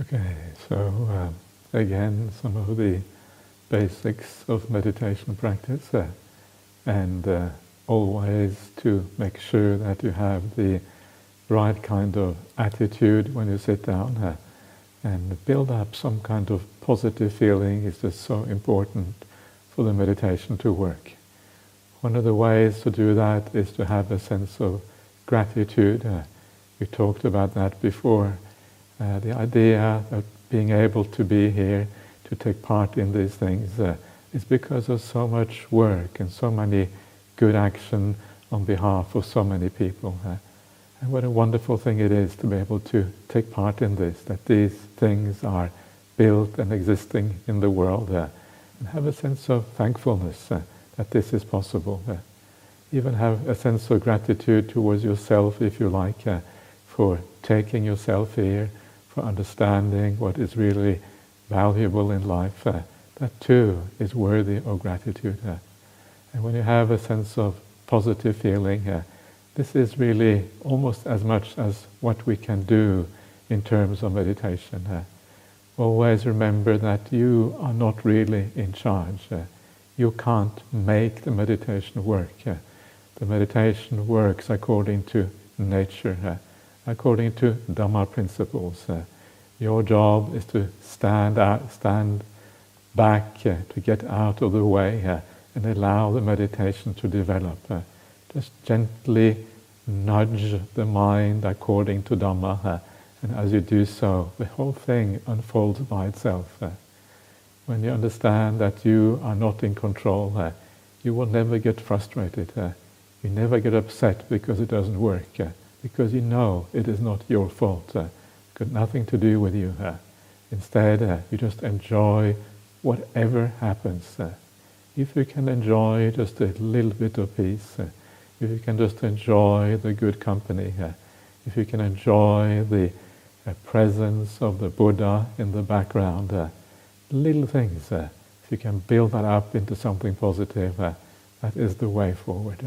Okay, so again, some of the basics of meditation practice, and always to make sure that you have the right kind of attitude when you sit down, and build up some kind of positive feeling is just so important for the meditation to work. One of the ways to do that is to have a sense of gratitude. We talked about that before. The idea of being able to be here, to take part in these things, is because of so much work and so many good action on behalf of so many people. And what a wonderful thing it is to be able to take part in this, that these things are built and existing in the world, and have a sense of thankfulness that this is possible. Even have a sense of gratitude towards yourself, if you like, for taking yourself here, for understanding what is really valuable in life. That too is worthy of gratitude. And when you have a sense of positive feeling, this is really almost as much as what we can do in terms of meditation. Always remember that you are not really in charge. You can't make the meditation work. The meditation works according to nature, according to Dhamma principles. Your job is to stand back, to get out of the way, and allow the meditation to develop. Just gently nudge the mind according to Dhamma, and as you do so, the whole thing unfolds by itself. When you understand that you are not in control, you will never get frustrated. You never get upset because it doesn't work, because you know it is not your fault. Got nothing to do with you. Instead, you just enjoy whatever happens. If you can enjoy just a little bit of peace, if you can just enjoy the good company, if you can enjoy the presence of the Buddha in the background, little things, if you can build that up into something positive, that is the way forward.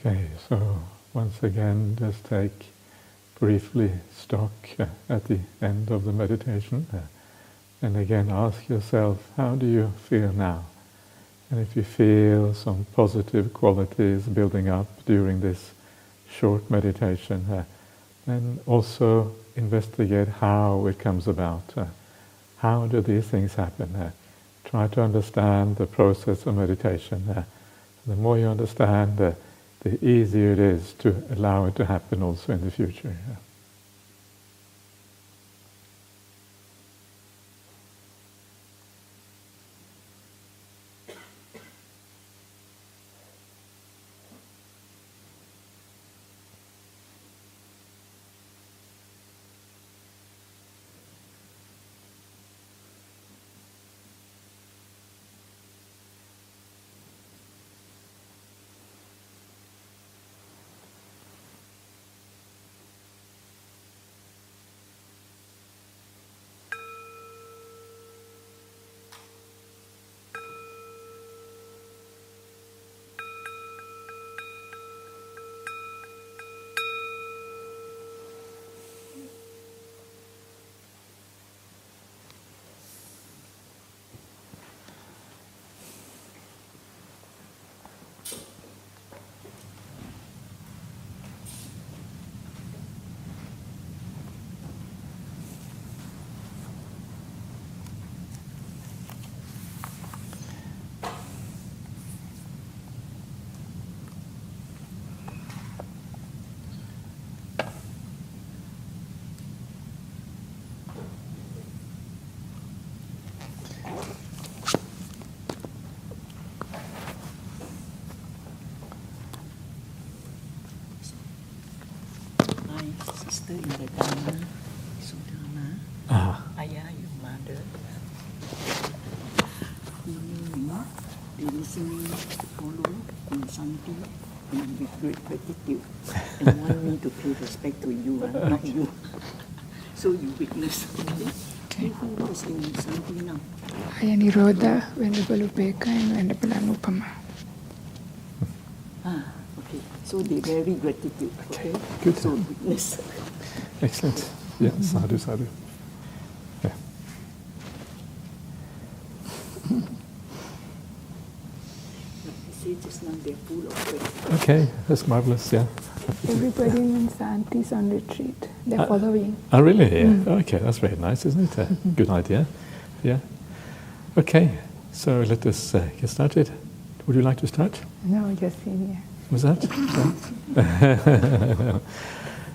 Okay, so once again, just take briefly stock at the end of the meditation. And again, ask yourself, how do you feel now? And if you feel some positive qualities building up during this short meditation, then also investigate how it comes about. How do these things happen? Try to understand the process of meditation. The more you understand, the easier it is to allow it to happen also in the future. Sister in the Dhamma, Sutta, Ayya, your mother. They listen to follow in something and with great gratitude and want me to pay respect to you, not you. So you witness. Okay? Who is in something now? Ayya Nirodha, Venerable Upeka and Venerable Anupama. Okay. So they very gratitude. Okay? Good. So witness. Excellent. Yeah, sadhu, sadhu. Yeah. Say just now they're full of gratitude. Okay, that's marvelous, yeah. Everybody in Santi is on retreat. They're following. Oh, really? Yeah. Okay, that's very nice, isn't it? Good idea. Yeah. Okay, so let us get started. Would you like to start? No, just senior. Was that?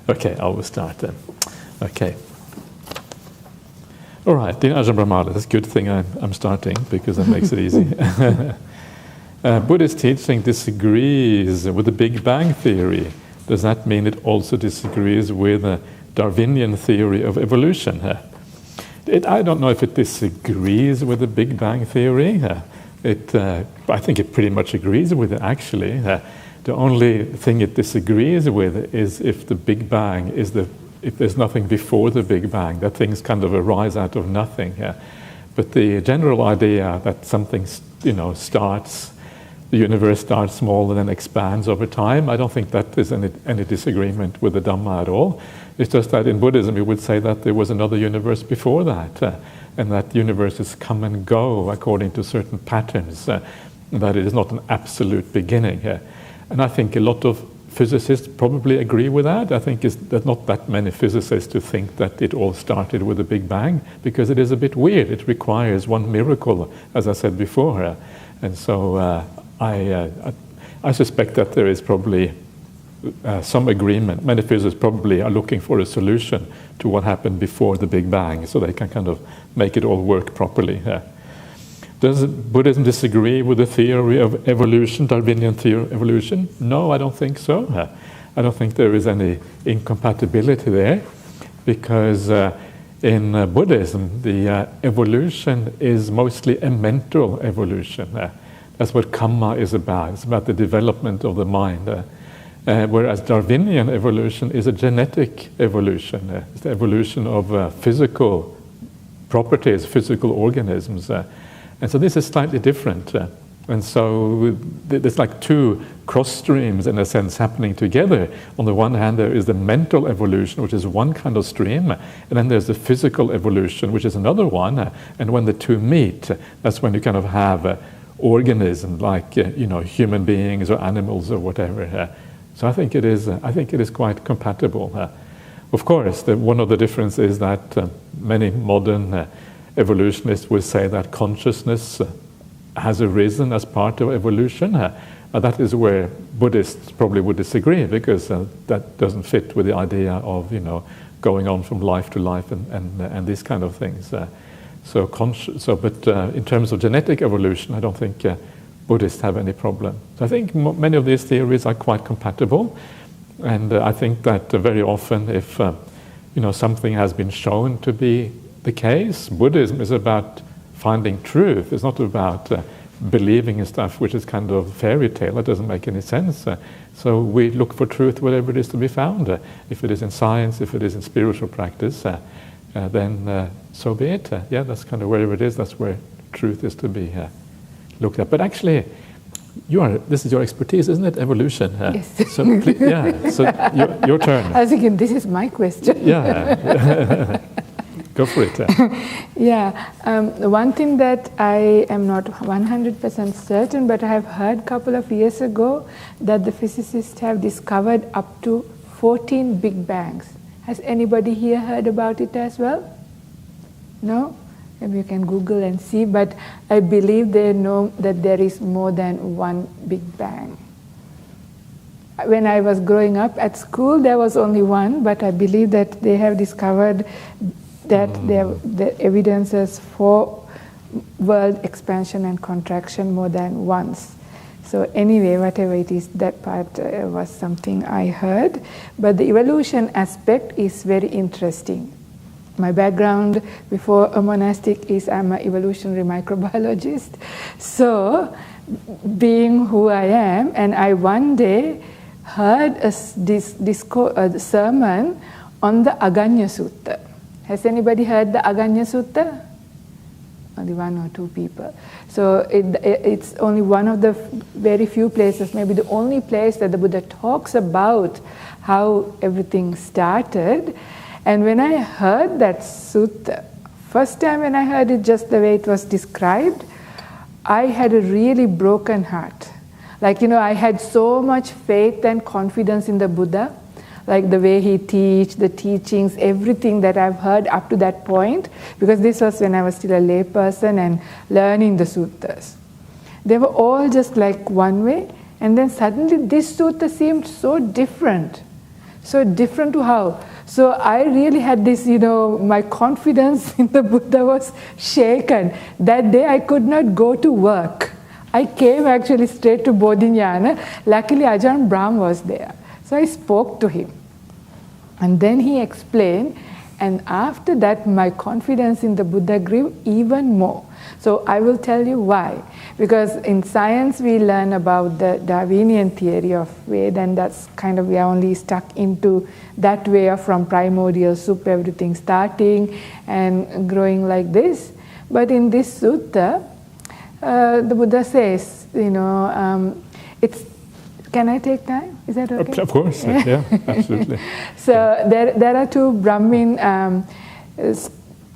Okay, I will start then. Okay. All right, dear Ajahn Brahmali, that's a good thing I'm starting because that makes it easy. Buddhist teaching disagrees with the Big Bang theory. Does that mean it also disagrees with the Darwinian theory of evolution? I don't know if it disagrees with the Big Bang theory. I think it pretty much agrees with it, actually. The only thing it disagrees with is if the Big Bang if there's nothing before the Big Bang, that things kind of arise out of nothing. But the general idea that something, starts, the universe starts small and then expands over time, I don't think that is any disagreement with the Dhamma at all. It's just that in Buddhism we would say that there was another universe before that, and that universes come and go according to certain patterns, that it is not an absolute beginning. And I think a lot of physicists probably agree with that. I think there's not that many physicists who think that it all started with the Big Bang, because it is a bit weird. It requires one miracle, as I said before. And so I suspect that there is probably some agreement. Many physicists probably are looking for a solution to what happened before the Big Bang, so they can kind of make it all work properly. Does Buddhism disagree with the theory of evolution, Darwinian theory of evolution? No, I don't think so. I don't think there is any incompatibility there, because in Buddhism, the evolution is mostly a mental evolution. That's what karma is about. It's about the development of the mind. Whereas Darwinian evolution is a genetic evolution. It's the evolution of physical properties, physical organisms. And so this is slightly different. And so there's like two cross streams, in a sense, happening together. On the one hand, there is the mental evolution, which is one kind of stream, and then there's the physical evolution, which is another one. And when the two meet, that's when you kind of have organisms like human beings or animals or whatever. So I think it is quite compatible. Of course, one of the differences is that many modern evolutionists will say that consciousness has arisen as part of evolution. That is where Buddhists probably would disagree, because that doesn't fit with the idea of going on from life to life and these kind of things. But in terms of genetic evolution, I don't think Buddhists have any problem. So I think many of these theories are quite compatible, and I think that very often, if something has been shown to be the case, Buddhism is about finding truth. It's not about believing in stuff which is kind of fairy tale. That doesn't make any sense. So we look for truth wherever it is to be found. If it is in science, if it is in spiritual practice, then so be it. That's kind of wherever it is. That's where truth is to be looked at. But actually, this is your expertise, isn't it? Evolution. Yes. So your turn. I was thinking, this is my question. Yeah. Go for it. One thing that I am not 100% certain, but I have heard a couple of years ago that the physicists have discovered up to 14 Big Bangs. Has anybody here heard about it as well? No? Maybe you can Google and see, but I believe they know that there is more than one Big Bang. When I was growing up at school, there was only one, but I believe that they have discovered that the evidences for world expansion and contraction more than once. So anyway, whatever it is, that part was something I heard. But the evolution aspect is very interesting. My background before a monastic is I'm an evolutionary microbiologist. So being who I am, and I one day heard a sermon on the Aganya Sutta. Has anybody heard the Aganya Sutta? Only one or two people. So it's only one of the very few places, maybe the only place that the Buddha talks about how everything started. And when I heard that sutta, first time when I heard it just the way it was described, I had a really broken heart. I had so much faith and confidence in the Buddha, like the way he the teachings, everything that I've heard up to that point, because this was when I was still a lay person and learning the suttas. They were all just like one way, and then suddenly this sutta seemed so different. So different to how? So I really had this, my confidence in the Buddha was shaken. That day I could not go to work. I came actually straight to Bodhinyana. Luckily Ajahn Brahm was there. So I spoke to him. And then he explained, and after that my confidence in the Buddha grew even more. So I will tell you why. Because in science we learn about the Darwinian theory of Veda, and that's kind of, we are only stuck into that way of from primordial soup, everything starting and growing like this. But in this sutta, the Buddha says, it's, can I take time? Is that okay? Of course, yeah, absolutely. So there are two Brahmin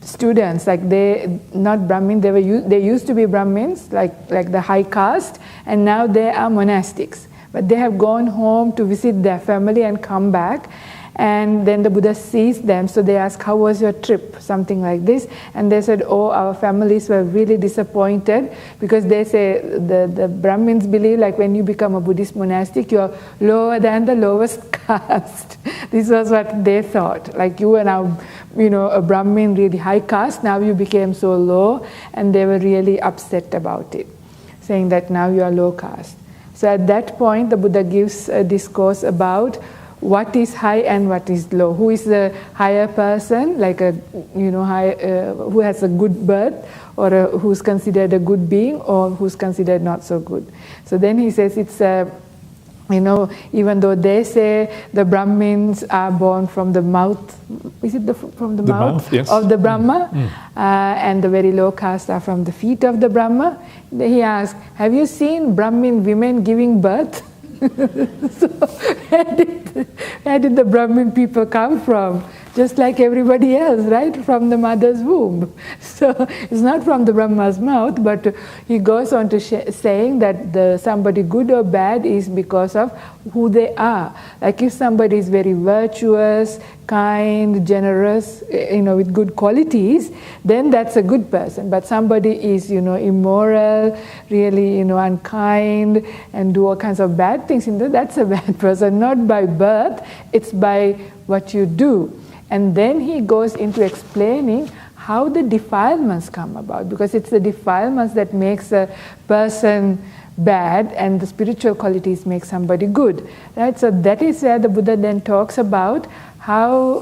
students, like they not Brahmin, they used to be Brahmins, like the high caste, and now they are monastics. But they have gone home to visit their family and come back. And then the Buddha sees them, so they ask, how was your trip? Something like this. And they said, our families were really disappointed, because they say the Brahmins believe like when you become a Buddhist monastic, you are lower than the lowest caste. This was what they thought. Like you were now, a Brahmin, really high caste, now you became so low, and they were really upset about it, saying that now you are low caste. So at that point, the Buddha gives a discourse about what is high and what is low. Who is the higher person, like who has a good birth, or who's considered a good being, or who's considered not so good. So then he says it's Even though they say the Brahmins are born from the mouth, is it from the mouth yes. of the Brahma, and the very low caste are from the feet of the Brahma, he asked, have you seen Brahmin women giving birth? So where did the Brahmin people come from? Just like everybody else, right? From the mother's womb. So it's not from the Brahma's mouth, but he goes on to saying that somebody good or bad is because of who they are. Like if somebody is very virtuous, kind, generous, with good qualities, then that's a good person. But somebody is, immoral, really, unkind, and do all kinds of bad things, that's a bad person. Not by birth, it's by what you do. And then he goes into explaining how the defilements come about, because it's the defilements that makes a person bad and the spiritual qualities make somebody good, right? So that is where the Buddha then talks about how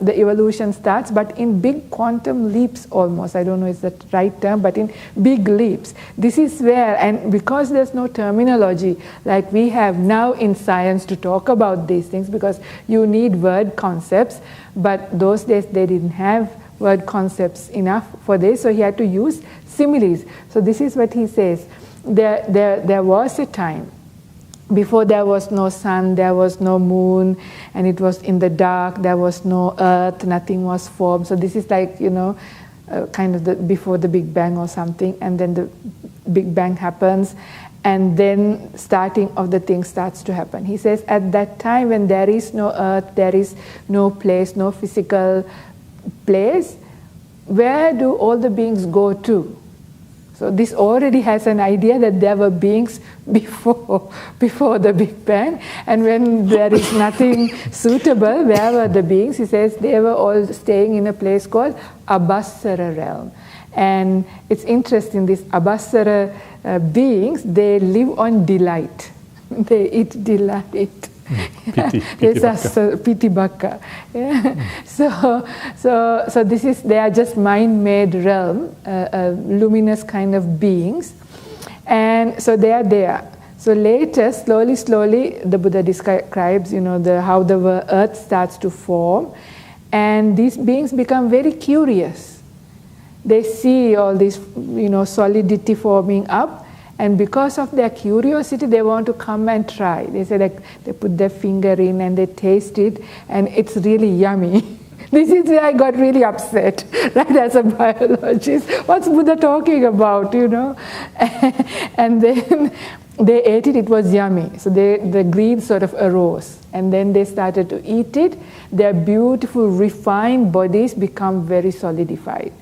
the evolution starts, but in big quantum leaps almost. I don't know if that's the right term, but in big leaps. This is where, and because there's no terminology like we have now in science to talk about these things, because you need word concepts, but those days they didn't have word concepts enough for this, so he had to use similes. So this is what he says. There was a time before there was no sun, there was no moon, and it was in the dark, there was no earth, nothing was formed. So this is like, kind of before the Big Bang or something, and then the Big Bang happens, and then starting of the thing starts to happen. He says at that time when there is no earth, there is no place, no physical place, where do all the beings go to? So this already has an idea that there were beings before the Big Bang, and when there is nothing suitable, where were the beings? He says they were all staying in a place called Abhassara realm. And it's interesting, these Abhassara beings, they live on delight. They eat delight. Piti baka. Yeah. So this is, they are just mind-made realm, luminous kind of beings, and so they are there. So later, slowly, the Buddha describes, how the earth starts to form, and these beings become very curious. They see all this, solidity forming up. And because of their curiosity, they want to come and try. They say, they put their finger in and they taste it, and it's really yummy. This is where I got really upset, right, as a biologist. What's Buddha talking about, And then they ate it, it was yummy. So the greed sort of arose. And then they started to eat it. Their beautiful, refined bodies become very solidified.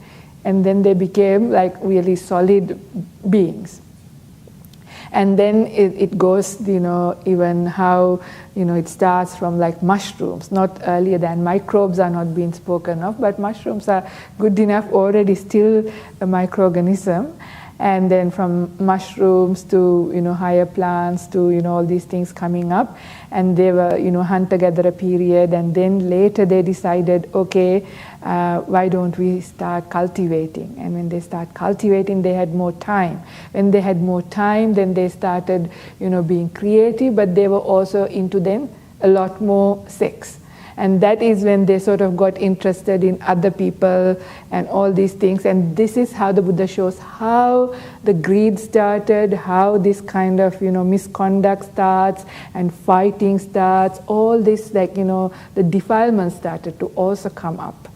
And then they became like really solid beings. And then it goes, even how, it starts from like mushrooms, not earlier than microbes are not being spoken of, but mushrooms are good enough already, still a microorganism. And then from mushrooms to, higher plants to, all these things coming up. And they were, hunter-gatherer period. And then later they decided, okay, why don't we start cultivating? And when they start cultivating, they had more time. When they had more time, then they started, being creative, but they were also into then a lot more sex. And that is when they sort of got interested in other people and all these things. And this is how the Buddha shows how the greed started, how this kind of, misconduct starts and fighting starts. All this, the defilement started to also come up.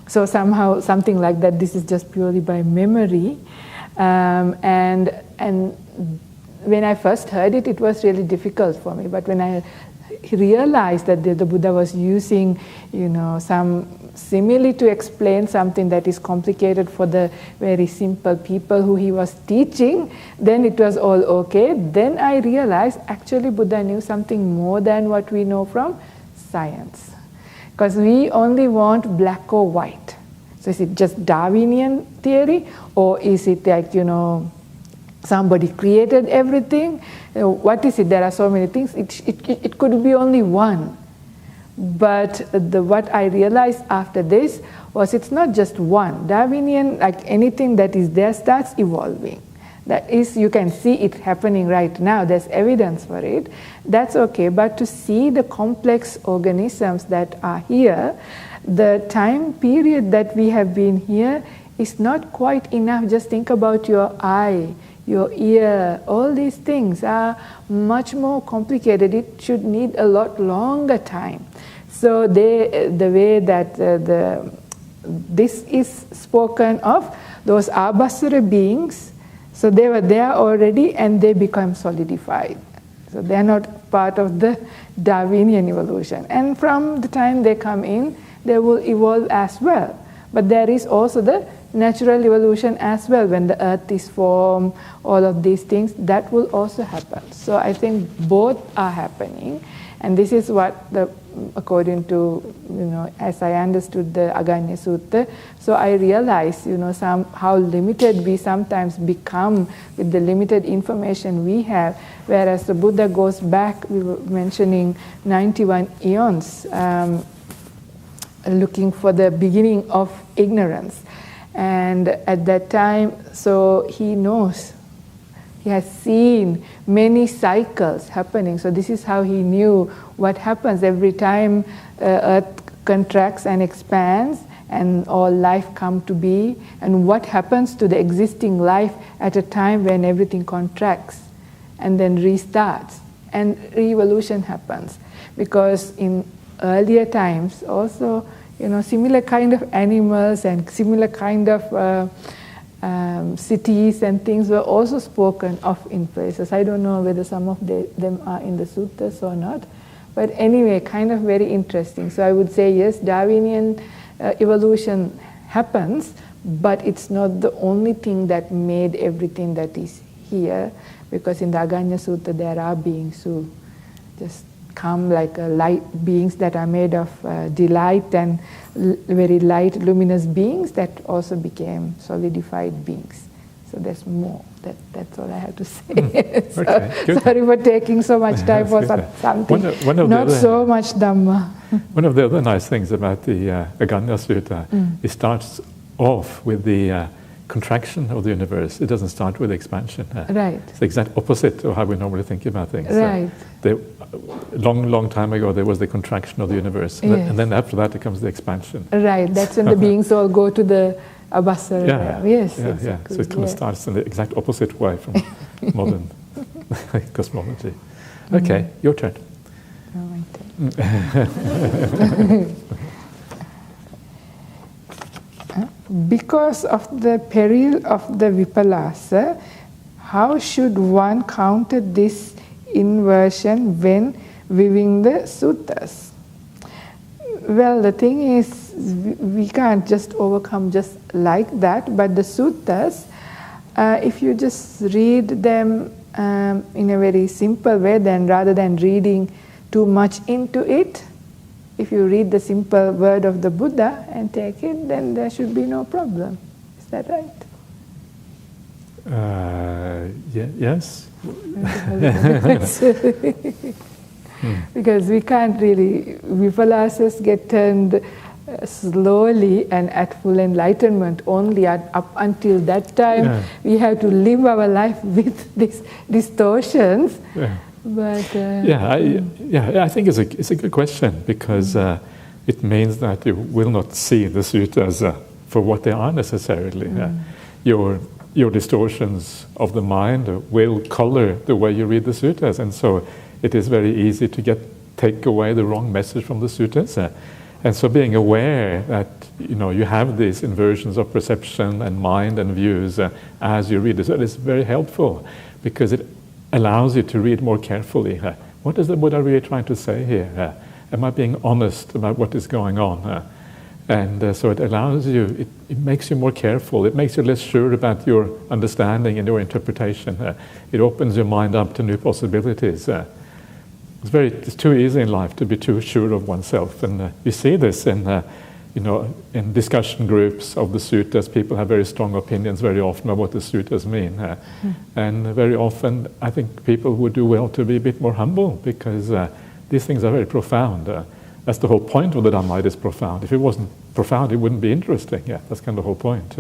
So somehow, something like that, this is just purely by memory. And when I first heard it, it was really difficult for me. But when I realized that the Buddha was using, some simile to explain something that is complicated for the very simple people who he was teaching, then it was all okay. Then I realized actually Buddha knew something more than what we know from science. Because we only want black or white. So is it just Darwinian theory, or is it like, somebody created everything? What is it? There are so many things. It could be only one. But what I realized after this was it's not just one. Darwinian, like anything that is there, starts evolving. that is, you can see it happening right now, there's evidence for it, that's okay. But to see the complex organisms that are here, the time period that we have been here is not quite enough. Just think about your eye, your ear, all these things are much more complicated. It should need a lot longer time. So the way that this is spoken of, those Abhasara beings, so they were there already and they become solidified. So they are not part of the Darwinian evolution. And from the time they come in, they will evolve as well. But there is also the natural evolution as well. When the earth is formed, all of these things, that will also happen. So I think both are happening. And this is what, according to, as I understood the Aganya Sutta, so I realized, how limited we sometimes become with the limited information we have. Whereas the Buddha goes back, we were mentioning 91 eons, looking for the beginning of ignorance. And at that time, so he knows, he has seen many cycles happening. So this is how he knew what happens every time earth contracts and expands and all life come to be, and what happens to the existing life at a time when everything contracts and then restarts and re-evolution happens. Because in earlier times also, similar kind of animals and similar kind of cities and things were also spoken of in places. I don't know whether some of them are in the suttas or not, but anyway, kind of very interesting. So I would say yes, Darwinian evolution happens, but it's not the only thing that made everything that is here, because in the Aganya Sutta there are beings who just come like light beings that are made of delight, and very light luminous beings that also became solidified beings. So there's more. That's all I have to say. Okay, sorry for taking so much time for something not so much Dhamma. One of the other nice things about the Aganya Sutta, it starts off with the contraction of the universe. It doesn't start with expansion. Right. It's the exact opposite of how we normally think about things. Right. Long time ago, there was the contraction of the universe. Yes. And then after that, it comes the expansion. Right. That's when the beings all go to the Abhasara. Yes. Yeah. Exactly. So it kind of starts in the exact opposite way from modern cosmology. Okay, your turn. Oh, my turn. Because of the peril of the vipallasa, how should one counter this inversion when viewing the suttas? Well, the thing is, we can't just overcome just like that, but the suttas, if you just read them in a very simple way, then rather than reading too much into it, if you read the simple word of the Buddha and take it, then there should be no problem. Is that right? Yes. Because we can't really, vipallasas get turned slowly and at full enlightenment only up until that time. Yeah. We have to live our life with these distortions. Yeah. But I think it's a good question, because it means that you will not see the suttas for what they are necessarily. Your distortions of the mind will color the way you read the suttas, and so it is very easy to take away the wrong message from the suttas. And so being aware that you have these inversions of perception and mind and views as you read the sutta is very helpful, because it allows you to read more carefully. What is the Buddha really trying to say here? Am I being honest about what is going on? And so it allows you, it makes you more careful. It makes you less sure about your understanding and your interpretation. It opens your mind up to new possibilities. It's too easy in life to be too sure of oneself, and you see this in in discussion groups of the suttas. People have very strong opinions very often about what the suttas mean, and very often I think people would do well to be a bit more humble, because these things are very profound. That's the whole point of the Dhamma. It is profound. If it wasn't profound, it wouldn't be interesting. That's kind of the whole point.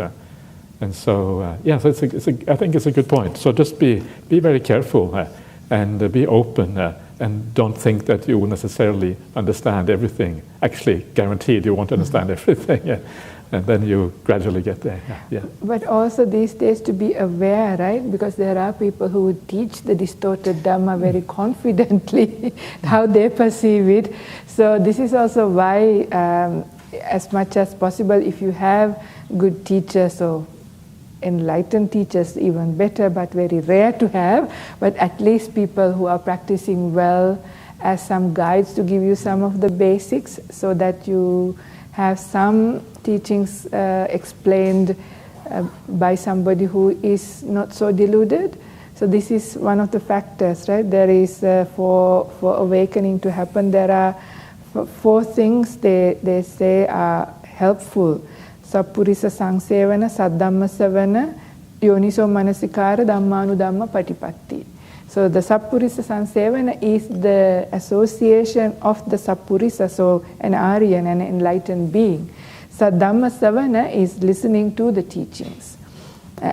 And so, so I think it's a good point. So just be very careful and be open and don't think that you will necessarily understand everything. Actually, guaranteed you won't understand everything. And then you gradually get there. But also these days to be aware, right? Because there are people who would teach the distorted Dhamma very confidently, how they perceive it. So this is also why, as much as possible, if you have good teachers or enlightened teachers, even better, but very rare to have, but at least people who are practicing well as some guides to give you some of the basics so that you have some teachings explained by somebody who is not so deluded. So this is one of the factors, right? There is, for awakening to happen, there are 4 things they say are helpful. Sappurisa sangsevana, saddhamma savana, yoniso manasikara, dhammanudhamma patipatti. So the Sappurisa sangsevana is the association of the Sappurisa, so an Aryan, an enlightened being. Saddhamma savana is listening to the teachings,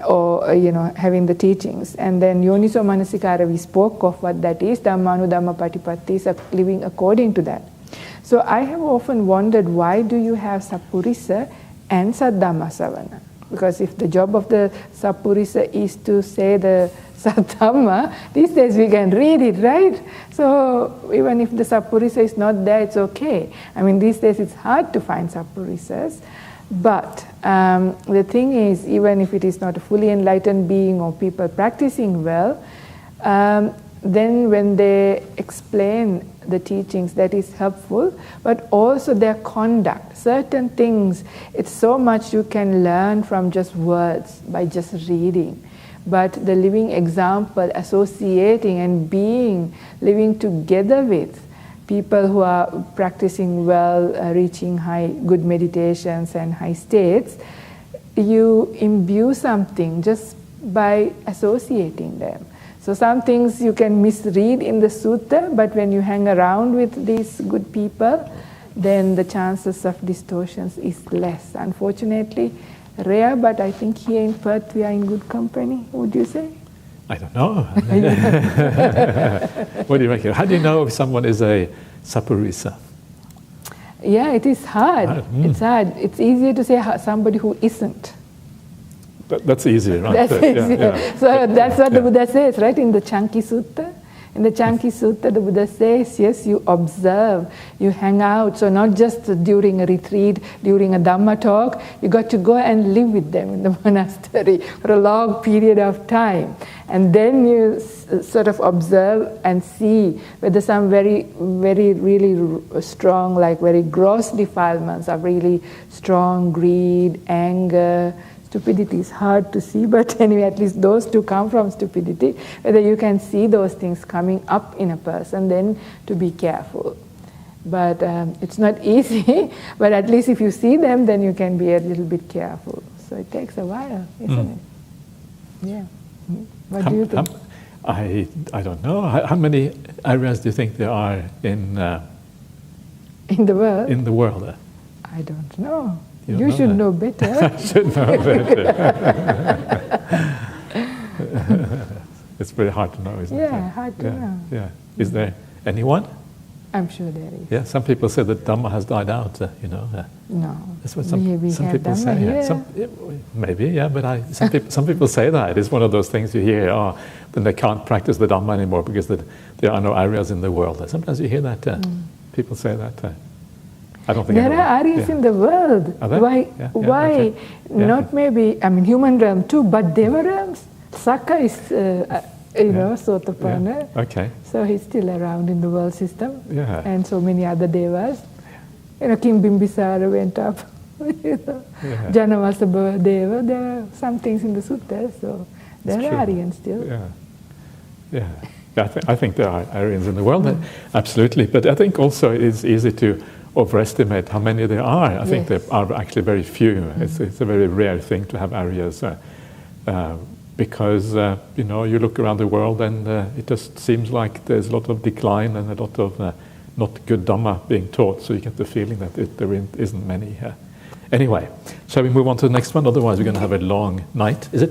or having the teachings. And then yoniso manasikara, we spoke of what that is. Dhammanudhamma patipatti is living according to that. So I have often wondered, why do you have Sappurisa and Saddhamma savana? Because if the job of the Sappurisa is to say the Saddhamma, these days we can read it, right? So even if the Sappurisa is not there, it's okay. I mean, these days it's hard to find Sappurisas. But the thing is, even if it is not a fully enlightened being or people practicing well, then when they explain the teachings, that is helpful, but also their conduct. Certain things, it's so much you can learn from just words, by just reading. But the living example, associating and living together with people who are practicing well, reaching good meditations and high states, you imbue something just by associating them. So some things you can misread in the sutta, but when you hang around with these good people, then the chances of distortions is less. Unfortunately, rare, but I think here in Perth we are in good company. Would you say? I don't know. What do you reckon? How do you know if someone is a Sappurisa? Yeah, it is hard. It's hard. It's easier to say somebody who isn't. That's easier, right? That's easier. So that's what the Buddha says, right? In the Chanki Sutta. In the Chanki Sutta, the Buddha says, yes, you observe, you hang out. So not just during a retreat, during a Dhamma talk, you got to go and live with them in the monastery for a long period of time. And then you sort of observe and see whether some very, very, really strong, like very gross defilements of really strong greed, anger, stupidity is hard to see, but anyway, at least those two come from stupidity. Whether you can see those things coming up in a person, then to be careful. But it's not easy, but at least if you see them, then you can be a little bit careful. So it takes a while, isn't it? Yeah. What do you think? I don't know. How many areas do you think there are in the world? In the world. I don't know. You should know better. I should know better. It's very hard to know, isn't it? Yeah, hard to know. Yeah. Is there anyone? I'm sure there is. Yeah, some people say that Dhamma has died out, No. That's what some people say. Maybe, yeah, but some people say that. It's one of those things you hear, then they can't practice the Dhamma anymore because there are no Aryas in the world. Sometimes you hear that, people say that. I don't think there are Aryas in the world. Are there? Why? Okay. Not maybe, human realm too, but Deva realms. Saka is, Sotapanna. Yeah. Okay. So he's still around in the world system. Yeah. And so many other Devas. King Bimbisara went up. Janavasabhava Deva. There are some things in the Suttas, so there are Aryans still. Yeah. I think there are Aryans in the world, absolutely. But I think also it's easy to overestimate how many there are. I think there are actually very few. It's a very rare thing to have Aryas because you look around the world and it just seems like there's a lot of decline and a lot of not good Dhamma being taught. So you get the feeling that there isn't many. Anyway, shall we move on to the next one? Otherwise, we're going to have a long night. Is it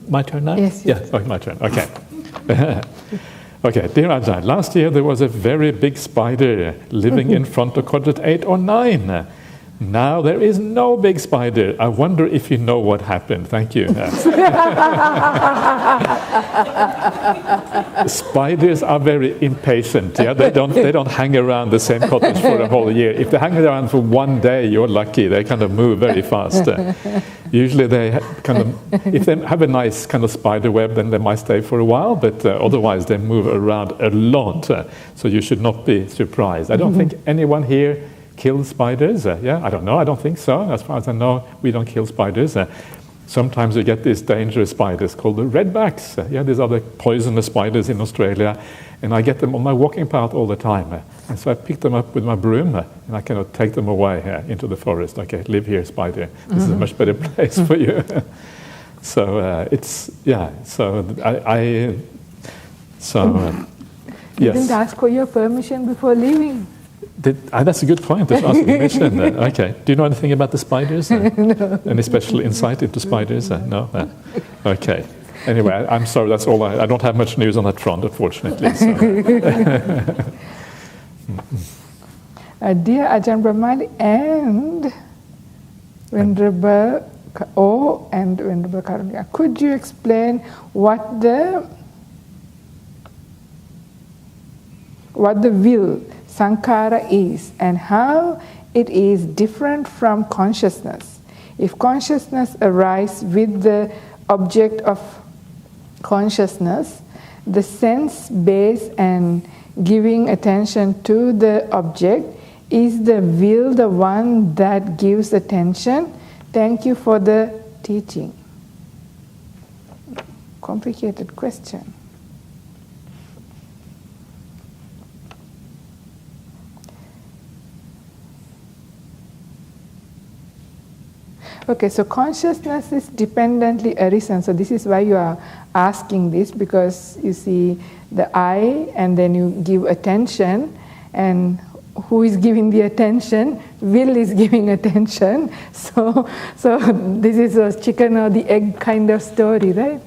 my turn now? Yes. Yeah, okay, my turn. Okay. Okay, dear Ajahn, last year there was a very big spider living in front of quadrant 8 or 9. Now there is no big spider. I wonder if you know what happened. Thank you. Spiders are very impatient. Yeah, they don't hang around the same cottage for a whole year. If they hang around for one day, you're lucky. They kind of move very fast. Usually they if they have a nice kind of spider web, then they might stay for a while, but otherwise they move around a lot. So you should not be surprised. I don't think anyone here kill spiders? Yeah, I don't know. I don't think so. As far as I know, we don't kill spiders. Sometimes you get these dangerous spiders called the redbacks. Yeah, these are the poisonous spiders in Australia, and I get them on my walking path all the time. And so I pick them up with my broom, and I cannot take them away into the forest. Okay, live here, spider. This is a much better place for you. So it's So You yes. didn't ask for your permission before leaving. That's a good point. Just ask permission. Okay. Do you know anything about the spiders? No. Any special insight into spiders? No. Okay. Anyway, I'm sorry. That's all. I don't have much news on that front, unfortunately. So. Dear Ajahn Brahmali and Venerable and Venerable Karunika, could you explain what the will, sankhara, is and how it is different from consciousness? If consciousness arises with the object of consciousness, the sense base and giving attention to the object, is the will the one that gives attention? Thank you for the teaching. Complicated question. Okay, so consciousness is dependently arisen. So this is why you are asking this, because you see the I and then you give attention, and who is giving the attention? Will is giving attention. So this is a chicken or the egg kind of story, right?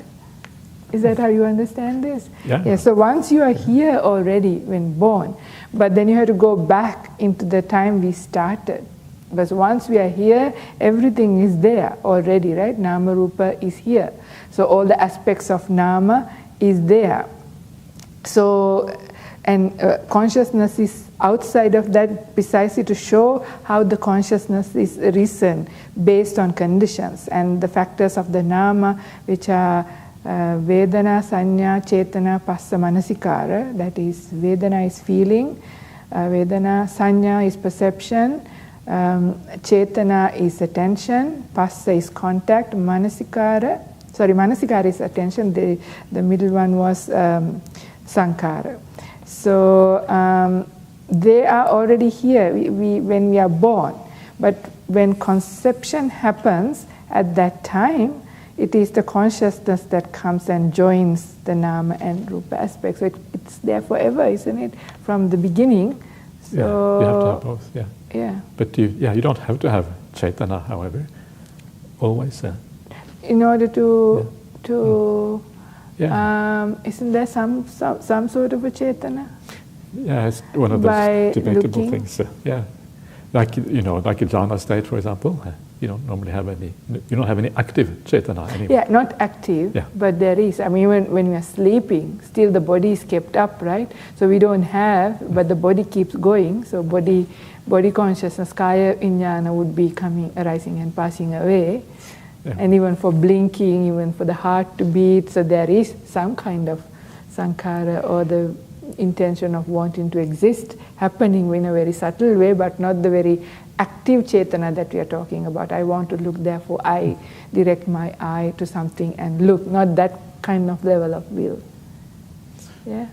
Is that how you understand this? Yeah. So once you are here already when born, but then you have to go back into the time we started. Because once we are here, everything is there already, right? Nama Rupa is here. So all the aspects of Nama is there. So, and consciousness is outside of that precisely to show how the consciousness is arisen based on conditions. And the factors of the Nama, which are Vedana, Sanya, Chetana, Passa, Manasikara. That is, Vedana is feeling, Vedana, Sanya is perception, Chetana is attention, Passa is contact, Manasikara is attention, the middle one was Sankhara. So they are already here when we are born, but when conception happens at that time, it is the consciousness that comes and joins the Nama and Rupa aspects. So it's there forever, isn't it? From the beginning. So you have to have both, yeah. Yeah. But you don't have to have Chaitana, however, always. In order to Yeah. isn't there some sort of a Chaitana? Yeah, it's one of those debatable things. Yeah, like a Jhana state, for example. You don't normally have any. You don't have any active Chaitana anymore. Yeah, not active, but there is. I mean, when we are sleeping, still the body is kept up, right? So we don't have, but the body keeps going. So body consciousness, kaya vijnana would be arising and passing away. Yeah. And even for blinking, even for the heart to beat, so there is some kind of sankhara or the intention of wanting to exist happening in a very subtle way, but not the very active Chaitana that we are talking about. I want to look, therefore I direct my eye to something and look, not that kind of level of will. Yeah?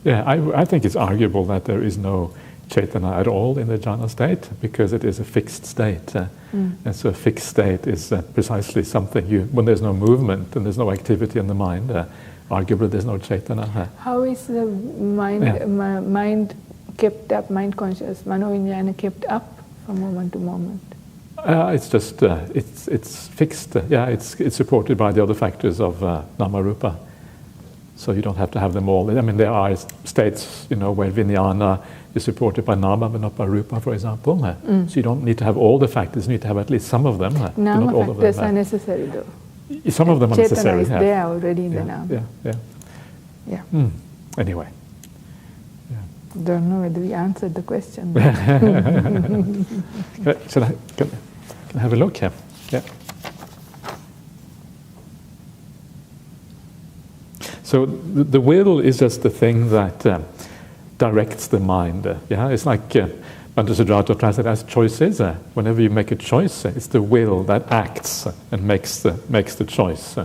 Yeah, I think it's arguable that there is no Chaitana at all in the jhana state, because it is a fixed state. And so a fixed state is precisely something when there's no movement and there's no activity in the mind, arguably there's no Chaitana. How is the mind kept up, mind conscious, mano vijnana kept up from moment to moment? It's just it's fixed. It's supported by the other factors of Namarupa. So you don't have to have them all. I mean, there are states, where Vijnana is supported by Nama but not by Rupa, for example. So you don't need to have all the factors. You need to have at least some of them. Nama not all factors of them, are necessary, though. Some of them are necessary. Chetana is there already in the Nama. Yeah. Anyway. Don't know whether we answered the question. Can I have a look here? Yeah. So the will is just the thing that directs the mind. It's like Bhante Siddhartha translated as choices. Whenever you make a choice, it's the will that acts and makes the choice.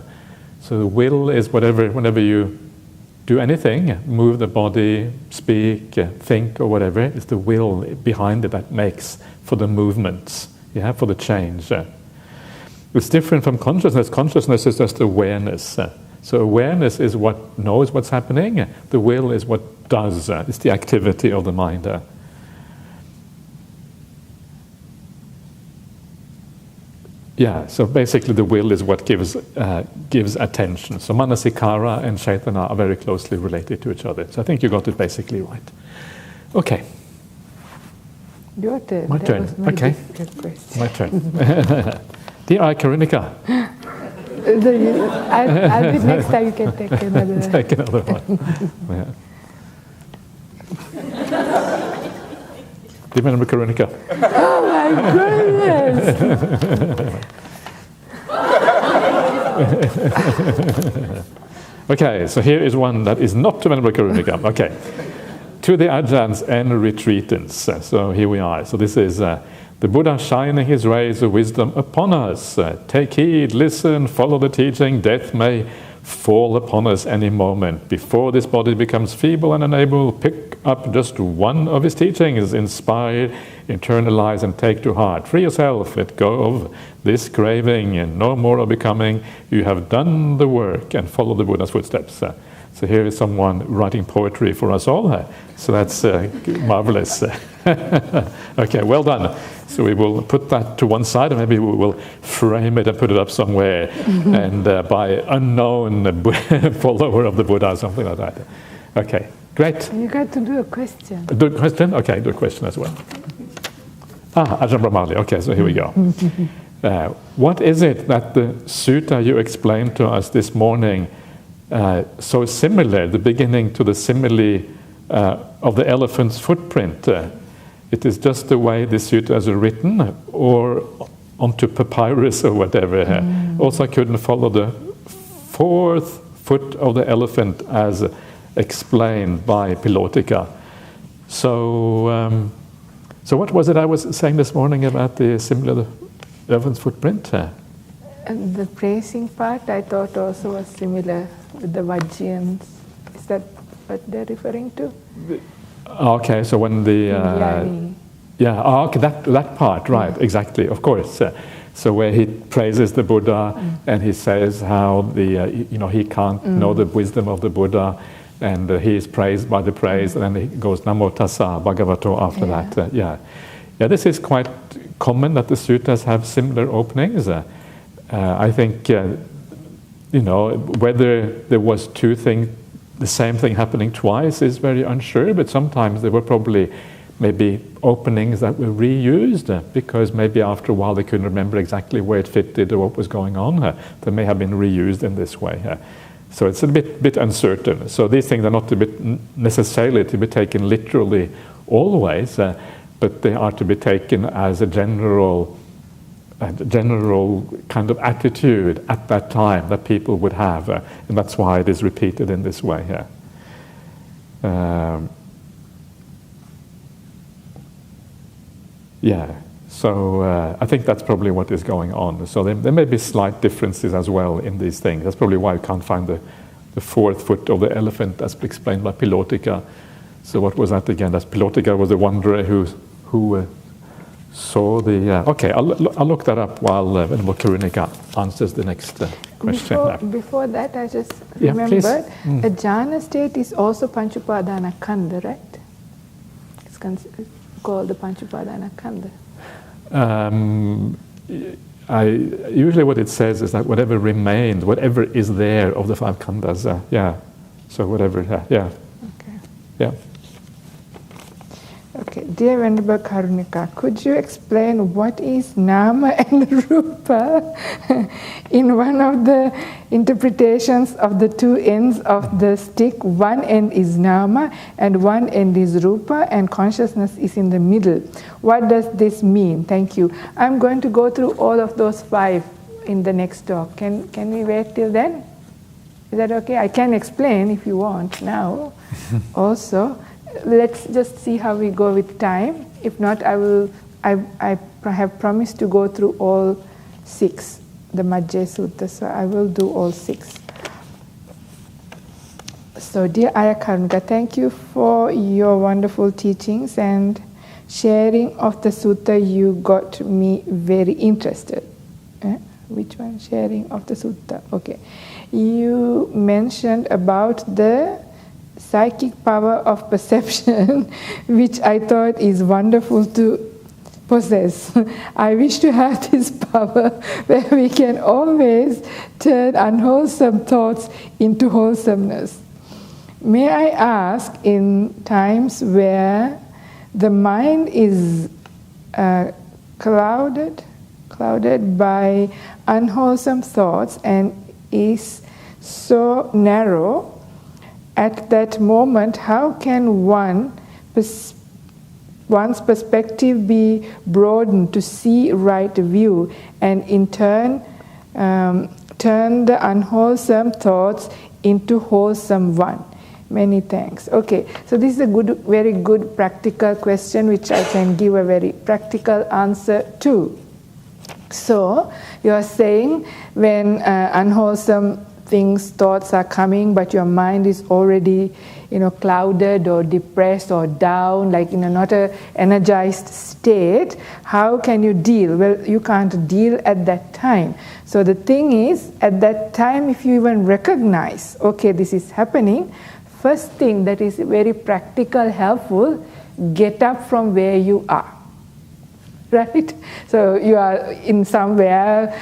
So the will is whenever you do anything, move the body, speak, think, or whatever, it's the will behind it that makes for the movements, for the change. It's different from consciousness. Consciousness is just awareness. So awareness is what knows what's happening. The will is what does. It's the activity of the mind. So basically the will is what gives attention. So manasikara and chaitana are very closely related to each other. So I think you got it basically right. Okay. Your turn. My turn. Okay. My turn. Dear Ayya Karunika. I'll do it next time. You can take another one. Take another one. Do you remember Karunika? Oh my goodness! Okay, so here is one that is not to remember Karunika. Okay. To the Ajahns and retreatants. So here we are. So this is the Buddha shining his rays of wisdom upon us. Take heed, listen, follow the teaching. Death may fall upon us any moment. Before this body becomes feeble and unable, pick up just one of his teachings, inspire, internalize, and take to heart. Free yourself, let go of this craving, and no more of becoming. You have done the work, and follow the Buddha's footsteps. So here is someone writing poetry for us all. So that's marvelous. Okay, well done. So we will put that to one side, and maybe we will frame it and put it up somewhere, and by unknown follower of the Buddha or something like that. Okay, great. You got to do a question. Do a question? Okay, do a question as well. Ajahn Brahmali. Okay, so here we go. What is it that the sutta you explained to us this morning so similar, the beginning to the simile of the elephant's footprint? It is just the way the suttas are written, or onto papyrus or whatever. Also, I couldn't follow the fourth foot of the elephant as explained by Pilotika. So, so what was it I was saying this morning about the similar elephant's footprint? And the praising part, I thought also was similar with the Vajjayans. Is that what they're referring to? Okay, so when the okay, that part, right? Exactly, of course. So where he praises the Buddha, and he says how he can't know the wisdom of the Buddha, and he is praised by the praise, and then he goes Namo Tassa Bhagavato after that. This is quite common that the suttas have similar openings. I think whether there was the same thing happening twice is very unsure, but sometimes there were probably maybe openings that were reused because maybe after a while they couldn't remember exactly where it fitted or what was going on. They may have been reused in this way. So it's a bit uncertain. So these things are not necessarily to be taken literally always, but they are to be taken as a general kind of attitude at that time that people would have, and that's why it is repeated in this way here. So I think that's probably what is going on. So there may be slight differences as well in these things. That's probably why you can't find the fourth foot of the elephant as explained by Pilotika. So what was that again? That Pilotika was the wanderer who saw the... okay, I'll look that up while Venerable Karunika answers the next question. Before that, I just remembered, a jhana state is also Panchupadana Khandha, right? It's called the Panchupadana Khandha. usually what it says is that whatever remains, whatever is there of the five khandhas, so whatever, Okay. yeah. Okay, dear Venerable Karunika, could you explain what is nama and rupa? In one of the interpretations of the two ends of the stick, one end is nama and one end is rupa, and consciousness is in the middle. What does this mean? Thank you. I'm going to go through all of those five in the next talk. Can we wait till then? Is that okay? I can explain if you want now also. Let's just see how we go with time. If not, I have promised to go through all 6, the Majjhima Sutta, so I will do all 6. So dear Ayya Karunika, thank you for your wonderful teachings and sharing of the sutta. You got me very interested. Which one? Sharing of the sutta. Okay. You mentioned about the psychic power of perception, which I thought is wonderful to possess. I wish to have this power where we can always turn unwholesome thoughts into wholesomeness. May I ask, in times where the mind is clouded by unwholesome thoughts and is so narrow, at that moment, how can one's perspective be broadened to see right view, and in turn turn the unwholesome thoughts into wholesome one? Many thanks. Okay, so this is a very good practical question which I can give a very practical answer to. So you are saying when unwholesome thoughts are coming, but your mind is already, clouded or depressed or down, like not a energized state, how can you deal? Well, you can't deal at that time. So the thing is, at that time, if you even recognize, okay, this is happening, first thing that is very practical, helpful, get up from where you are. Right? So you are in somewhere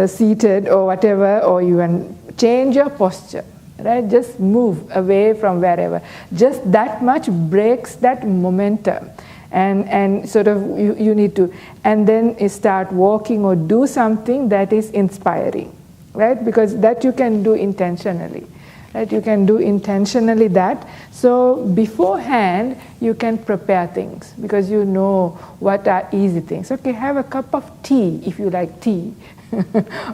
seated or whatever, or you can change your posture, right? Just move away from wherever. Just that much breaks that momentum. And sort of you need to, and then start walking or do something that is inspiring, right? Because that you can do intentionally. Right? You can do intentionally that. So beforehand, you can prepare things because you know what are easy things. Okay, have a cup of tea if you like tea.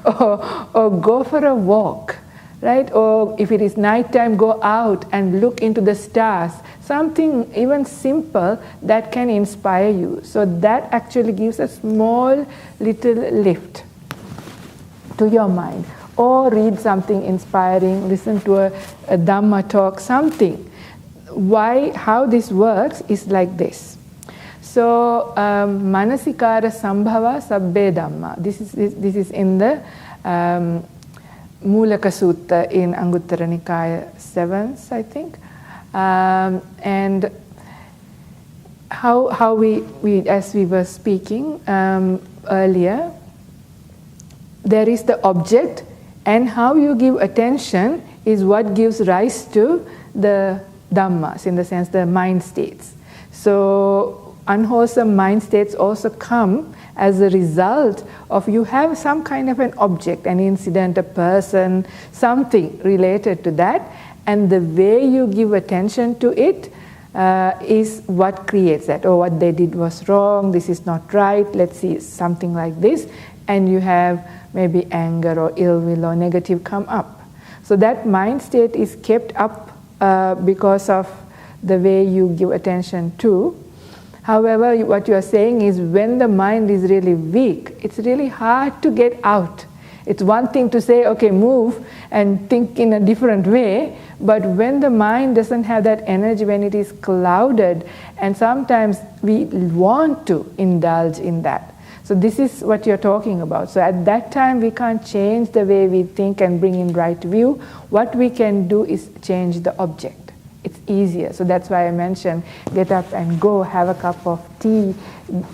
or go for a walk, right? Or if it is nighttime, go out and look into the stars. Something even simple that can inspire you. So that actually gives a small little lift to your mind. Or read something inspiring, listen to a Dhamma talk, something. How this works is like this. So, Manasikara Sambhava Sabbe Dhamma. This is in the Mulaka Sutta in Anguttara Nikaya 7th, I think. And how we, as we were speaking earlier, there is the object, and how you give attention is what gives rise to the Dhammas, in the sense the mind states. So unwholesome mind states also come as a result of you have some kind of an object, an incident, a person, something related to that, and the way you give attention to it is what creates that. Oh, what they did was wrong, this is not right, let's see, something like this, and you have maybe anger or ill will or negative come up. So that mind state is kept up because of the way you give attention to. However, what you are saying is when the mind is really weak, it's really hard to get out. It's one thing to say, okay, move and think in a different way, but when the mind doesn't have that energy, when it is clouded, and sometimes we want to indulge in that. So this is what you're talking about. So at that time, we can't change the way we think and bring in right view. What we can do is change the object. It's easier. So that's why I mentioned get up and go, have a cup of tea,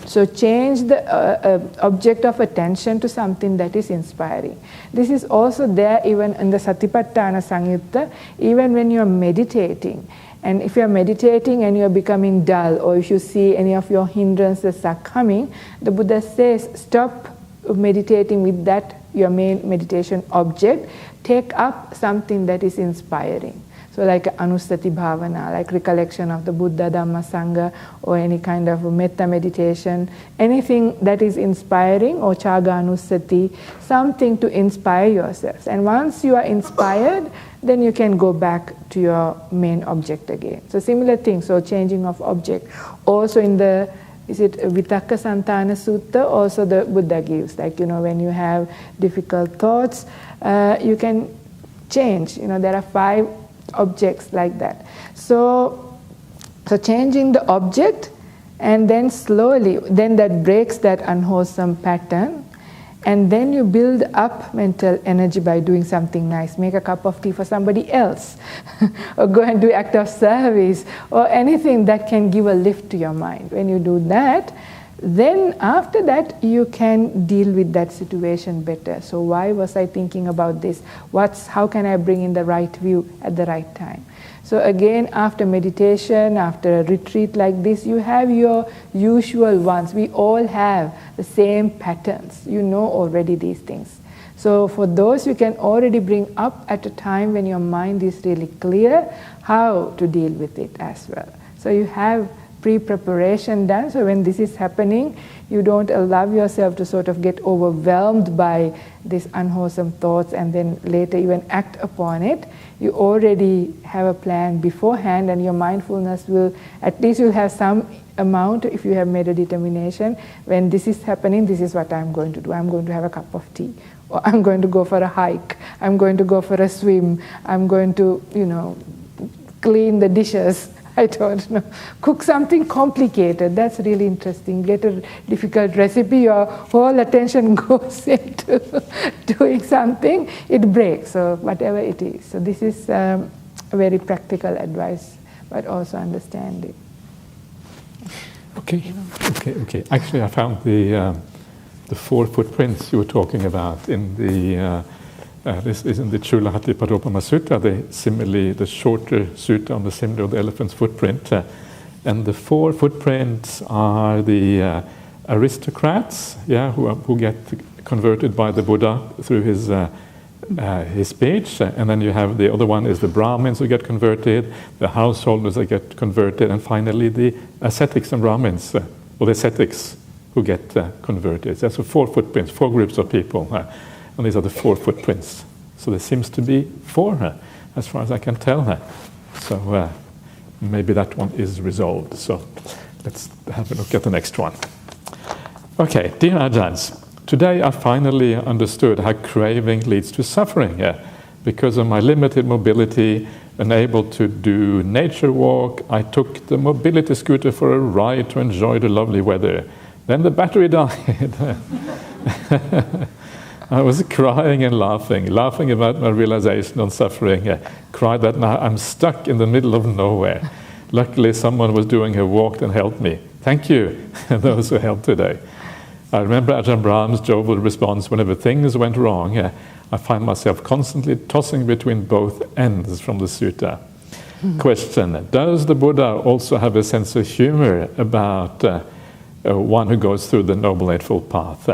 So change the object of attention to something that is inspiring. This is also there even in the Satipatthana Samyutta, even when you are meditating. And if you are meditating and you are becoming dull, or if you see any of your hindrances are coming, the Buddha says, stop meditating with that, your main meditation object. Take up something that is inspiring. So like Anusati Bhavana, like recollection of the Buddha, Dhamma, Sangha, or any kind of metta meditation, anything that is inspiring, or Chaga Anusati, something to inspire yourselves. And once you are inspired, then you can go back to your main object again. So similar thing, so changing of object. Also in the, is it Vitakka Santana Sutta, also the Buddha gives, like, when you have difficult thoughts, you can change. There are 5 objects like that. So changing the object, and then slowly, then that breaks that unwholesome pattern, and then you build up mental energy by doing something nice. Make a cup of tea for somebody else, or go and do act of service, or anything that can give a lift to your mind. When you do that, then after that you can deal with that situation better. So why was I thinking about this? How can I bring in the right view at the right time? So again, after meditation, after a retreat like this, you have your usual ones. We all have the same patterns. You know already these things. So for those, you can already bring up at a time when your mind is really clear how to deal with it as well. So you have pre-preparation done, so when this is happening, you don't allow yourself to sort of get overwhelmed by these unwholesome thoughts and then later even act upon it. You already have a plan beforehand, and your mindfulness will, at least you'll have some amount, if you have made a determination, when this is happening, this is what I'm going to do. I'm going to have a cup of tea, or I'm going to go for a hike, I'm going to go for a swim, I'm going to, clean the dishes, I don't know, cook something complicated. That's really interesting. Get a difficult recipe, your whole attention goes into doing something, it breaks, so whatever it is. So this is a very practical advice, but also understanding. Okay. Actually, I found the 4 footprints you were talking about in the this is in the Chulahatipadopama Sutta, the shorter sutta on the symbol of the elephant's footprint. And the 4 footprints are the aristocrats, who get converted by the Buddha through his speech. And then you have the other one is the Brahmins who get converted, the householders that get converted, and finally the ascetics and Brahmins, or the ascetics who get converted. That's 4 footprints, 4 groups of people. And these are the 4 footprints. So there seems to be 4, as far as I can tell. So maybe that one is resolved. So let's have a look at the next one. Okay, dear Ajahns, today I finally understood how craving leads to suffering. Because of my limited mobility, unable to do nature walk, I took the mobility scooter for a ride to enjoy the lovely weather. Then the battery died. I was crying and laughing about my realization on suffering. Cried that now I'm stuck in the middle of nowhere. Luckily, someone was doing a walk and helped me. Thank you, those who helped today. I remember Ajahn Brahm's jovial response whenever things went wrong. I find myself constantly tossing between both ends from the sutta. Question, does the Buddha also have a sense of humor about one who goes through the Noble Eightfold Path?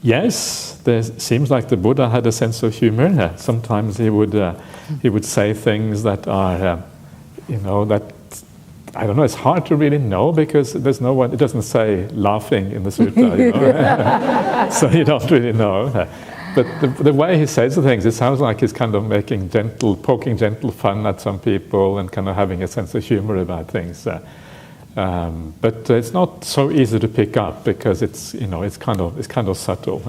Yes, there seems like the Buddha had a sense of humor. Sometimes he would say things that are, that I don't know. It's hard to really know because there's no one. It doesn't say laughing in the sutta, so you don't really know. But the way he says the things, it sounds like he's kind of poking gentle fun at some people and kind of having a sense of humor about things. But it's not so easy to pick up because it's kind of subtle.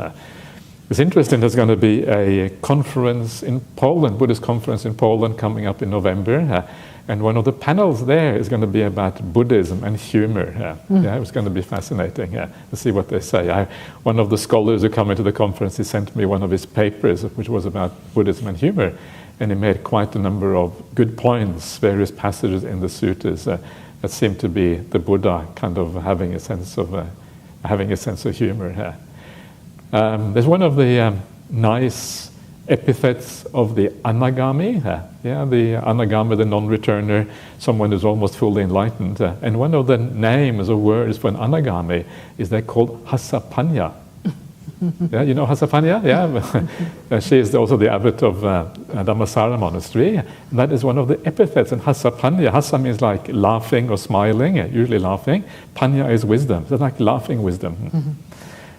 It's interesting. There's going to be a conference in Poland, Buddhist conference in Poland, coming up in November, and one of the panels there is going to be about Buddhism and humor. It's going to be fascinating to see what they say. One of the scholars who come into the conference, he sent me one of his papers, which was about Buddhism and humor, and he made quite a number of good points, various passages in the suttas. That seemed to be the Buddha kind of having a sense of humor here. There's one of the nice epithets of the anagami, the anagami, the non-returner, someone who's almost fully enlightened. And one of the names or words for an anagami is they're called hasapanya. Yeah, you know Hasapanya? Yeah, she is also the abbot of Dhammasara monastery. And that is one of the epithets. And Hasapanya, Hasa means like laughing or smiling, usually laughing. Panya is wisdom. So it's like laughing wisdom. Mm-hmm.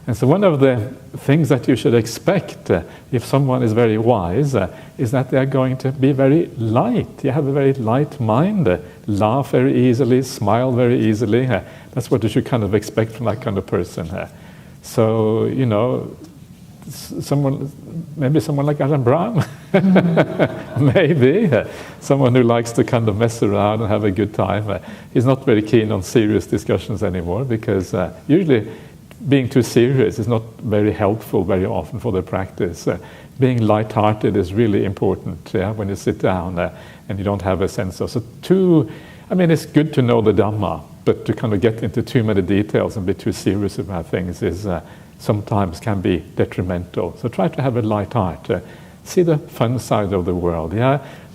And so one of the things that you should expect if someone is very wise is that they are going to be very light. You have a very light mind, laugh very easily, smile very easily. That's what you should kind of expect from that kind of person. So, you know, maybe someone like Ajahn Brahm, maybe, someone who likes to kind of mess around and have a good time. He's not very keen on serious discussions anymore because usually being too serious is not very helpful very often for the practice. Being light-hearted is really important when you sit down and you don't have a sense of... it's good to know the Dhamma, but to kind of get into too many details and be too serious about things is sometimes can be detrimental. So try to have a light heart. See the fun side of the world.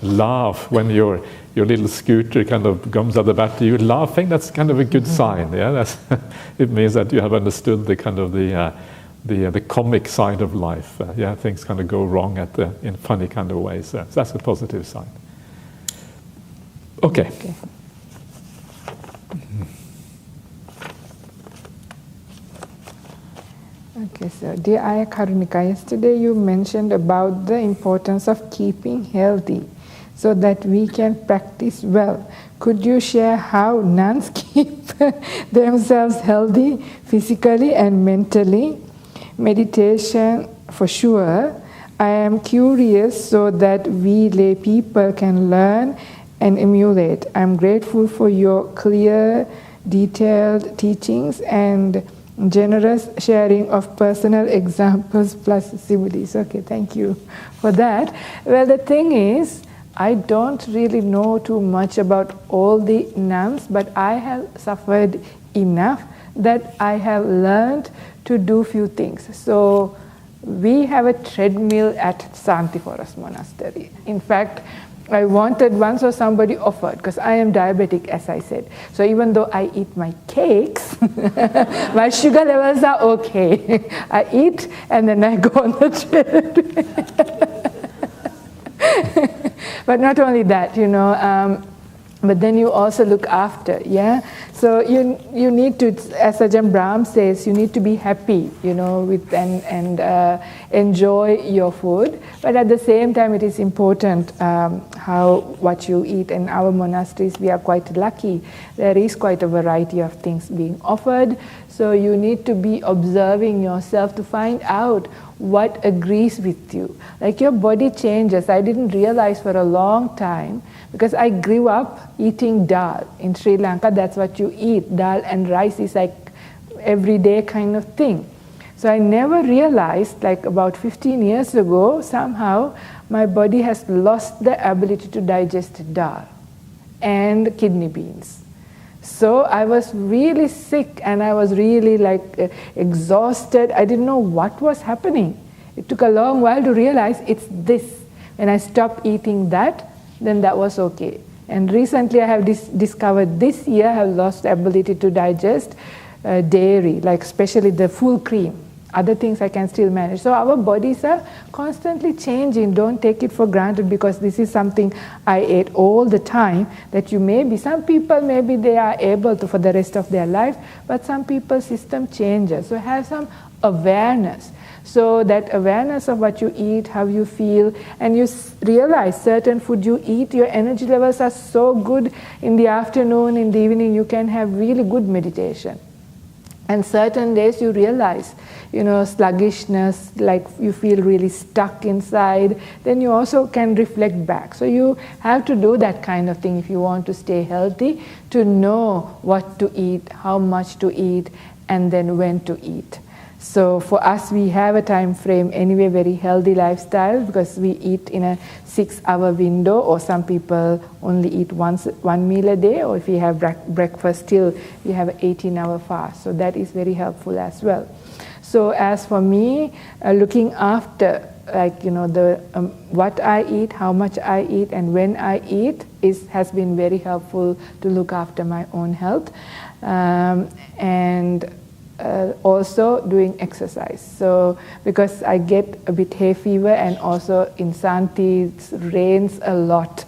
Laugh when your little scooter kind of comes at the back to you laughing. That's kind of a good sign. It means that you have understood the kind of the comic side of life. Things kind of go wrong in funny kind of ways. So that's a positive sign. Okay. Okay, so dear Ayya Karunika, yesterday you mentioned about the importance of keeping healthy so that we can practice well. Could you share how nuns keep themselves healthy physically and mentally? Meditation for sure. I am curious so that we lay people can learn and emulate. I'm grateful for your clear, detailed teachings and generous sharing of personal examples plus similes. Okay, thank you for that. Well, the thing is, I don't really know too much about all the nuns, but I have suffered enough that I have learned to do few things. So we have a treadmill at Santi Forest Monastery. In fact, I wanted one, so somebody offered, because I am diabetic, as I said. So even though I eat my cakes, my sugar levels are okay. I eat and then I go on the treadmill. But not only that, but then you also look after, So you need to, as Ajahn Brahm says, you need to be happy, with and enjoy your food. But at the same time, it is important what you eat. In our monasteries, we are quite lucky. There is quite a variety of things being offered. So you need to be observing yourself to find out what agrees with you. Like your body changes. I didn't realize for a long time, because I grew up eating dal. In Sri Lanka, that's what you eat. Dal and rice is like everyday kind of thing. So I never realized, like about 15 years ago, somehow my body has lost the ability to digest dal and kidney beans. So I was really sick and I was really exhausted. I didn't know what was happening. It took a long while to realize it's this. When I stopped eating that, then that was okay. And recently I have discovered this year I have lost the ability to digest dairy, like especially the full cream. Other things I can still manage. So our bodies are constantly changing. Don't take it for granted because this is something I ate all the time. That some people maybe they are able to for the rest of their life, but some people's system changes. So have some awareness. So that awareness of what you eat, how you feel, and you realize certain food you eat, your energy levels are so good in the afternoon, in the evening, you can have really good meditation. And certain days you realize, sluggishness, like you feel really stuck inside, then you also can reflect back. So you have to do that kind of thing if you want to stay healthy, to know what to eat, how much to eat, and then when to eat. So for us, we have a time frame anyway, very healthy lifestyle, because we eat in a 6-hour window, or some people only eat one meal a day, or if you have breakfast still, you have an 18-hour fast. So that is very helpful as well. So as for me, looking after, like, the what I eat, how much I eat, and when I eat has been very helpful to look after my own health. And also doing exercise. So because I get a bit hay fever, and also in Santi it rains a lot.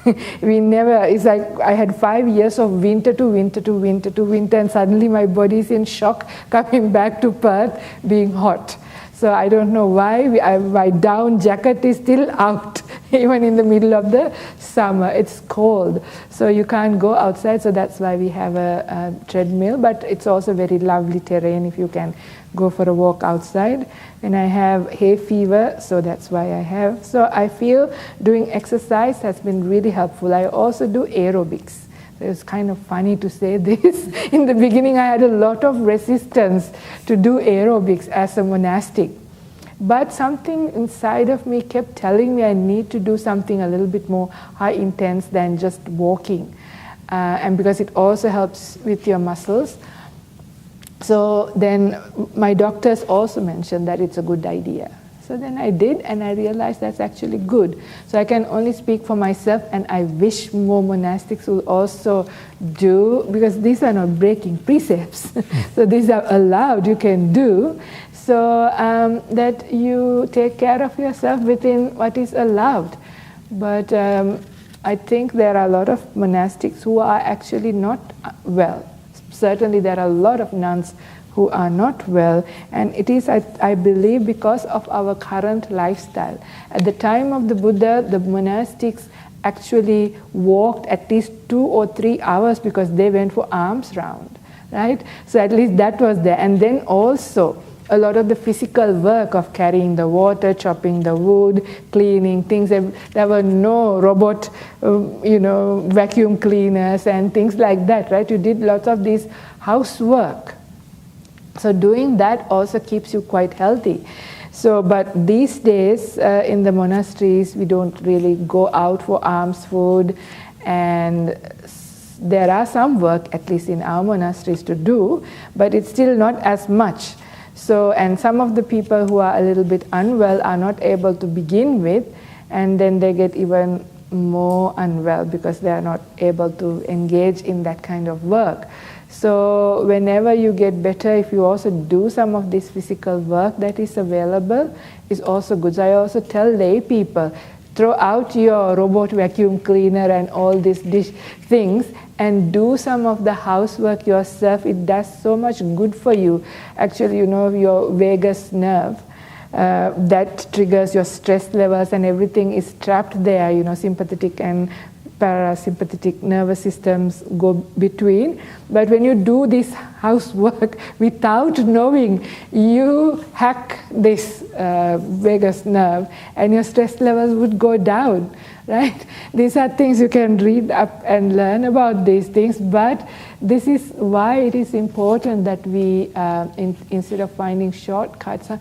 It's like I had 5 years of winter to winter to winter to winter, and suddenly my body is in shock coming back to Perth being hot. So I don't know why my down jacket is still out even in the middle of the summer. It's cold, so you can't go outside. So that's why we have a treadmill. But it's also very lovely terrain if you can go for a walk outside. And I have hay fever, so that's why I have. So I feel doing exercise has been really helpful. I also do aerobics. It's kind of funny to say this. In the beginning, I had a lot of resistance to do aerobics as a monastic. But something inside of me kept telling me I need to do something a little bit more high intense than just walking. And because it also helps with your muscles. So then my doctors also mentioned that it's a good idea. So then I did, and I realized that's actually good. So I can only speak for myself, and I wish more monastics will also do, because these are not breaking precepts. So these are allowed, you can do. So that you take care of yourself within what is allowed. But I think there are a lot of monastics who are actually not well. Certainly there are a lot of nuns who are not well, and it is, I believe, because of our current lifestyle. At the time of the Buddha, the monastics actually walked at least 2 or 3 hours because they went for alms round, right? So at least that was there. And then also a lot of the physical work of carrying the water, chopping the wood, cleaning things. There were no robot, vacuum cleaners and things like that, right? You did lots of these housework. So doing that also keeps you quite healthy. So, but these days in the monasteries, we don't really go out for alms food, and there are some work, at least in our monasteries, to do, but it's still not as much. So, and some of the people who are a little bit unwell are not able to begin with, and then they get even more unwell because they are not able to engage in that kind of work. So whenever you get better, if you also do some of this physical work that is available, is also good. So I also tell lay people, throw out your robot vacuum cleaner and all these things and do some of the housework yourself. It does so much good for you. Actually, your vagus nerve, that triggers your stress levels, and everything is trapped there, sympathetic and parasympathetic nervous systems go between. But when you do this housework without knowing, you hack this vagus nerve and your stress levels would go down, right? These are things you can read up and learn about these things, but this is why it is important that we, instead of finding shortcuts,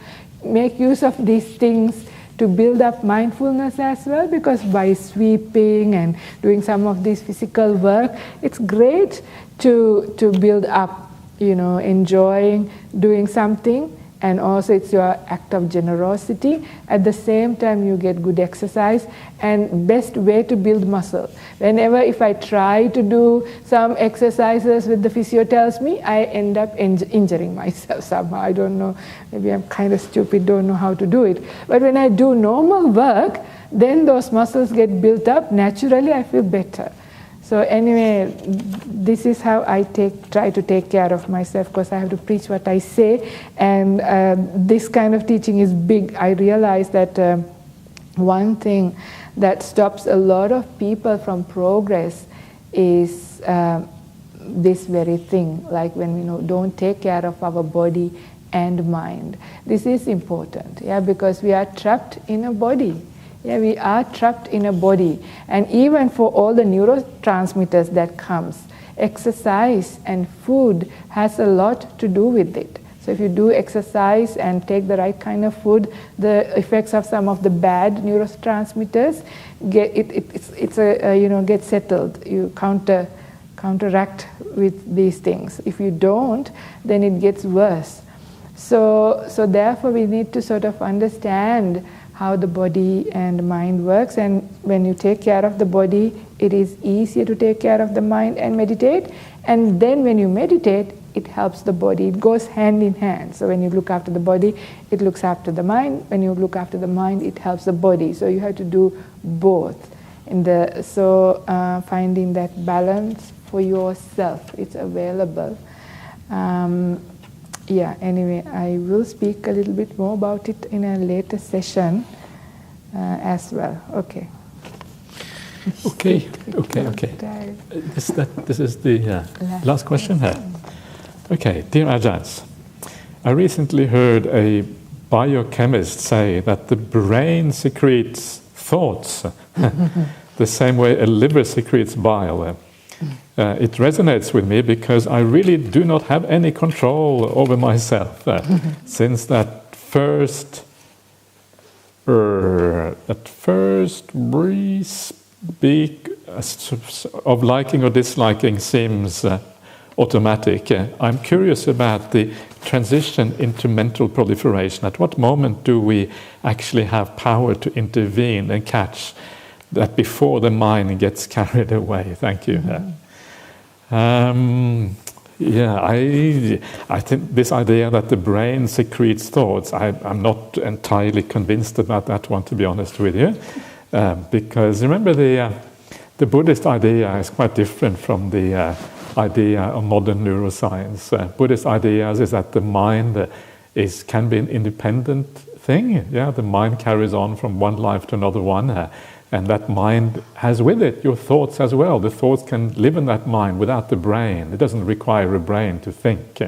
make use of these things to build up mindfulness as well, because by sweeping and doing some of this physical work, it's great to build up, enjoying doing something, and also it's your act of generosity. At the same time, you get good exercise, and best way to build muscle. Whenever if I try to do some exercises with the physio tells me, I end up injuring myself somehow. I don't know, maybe I'm kind of stupid, don't know how to do it. But when I do normal work, then those muscles get built up. Naturally, I feel better. So anyway, this is how I try to take care of myself, because I have to preach what I say, and this kind of teaching is big. I realize that one thing that stops a lot of people from progress is this very thing, like when we don't take care of our body and mind. This is important, because we are trapped in a body. We are trapped in a body, and even for all the neurotransmitters that comes, exercise and food has a lot to do with it. So if you do exercise and take the right kind of food, the effects of some of the bad neurotransmitters get settled. You counteract with these things. If you don't, then it gets worse. So therefore we need to sort of understand how the body and mind works, and when you take care of the body, it is easier to take care of the mind and meditate. And then when you meditate, it helps the body. It goes hand in hand. So when you look after the body, it looks after the mind. When you look after the mind, it helps the body. So you have to do both. Finding that balance for yourself, it's available. Anyway, I will speak a little bit more about it in a later session as well. Okay. Okay. This is the last question here. Okay, dear Ajahns, I recently heard a biochemist say that the brain secretes thoughts the same way a liver secretes bile. It resonates with me because I really do not have any control over myself since that first brief speak of liking or disliking seems automatic. I'm curious about the transition into mental proliferation. At what moment do we actually have power to intervene and catch that before the mind gets carried away? Thank you. I think this idea that the brain secretes thoughts, I'm not entirely convinced about that one, to be honest with you, because remember the Buddhist idea is quite different from the idea of modern neuroscience. Buddhist ideas is that the mind can be an independent thing. The mind carries on from one life to another one. And that mind has with it your thoughts as well. The thoughts can live in that mind without the brain. It doesn't require a brain to think.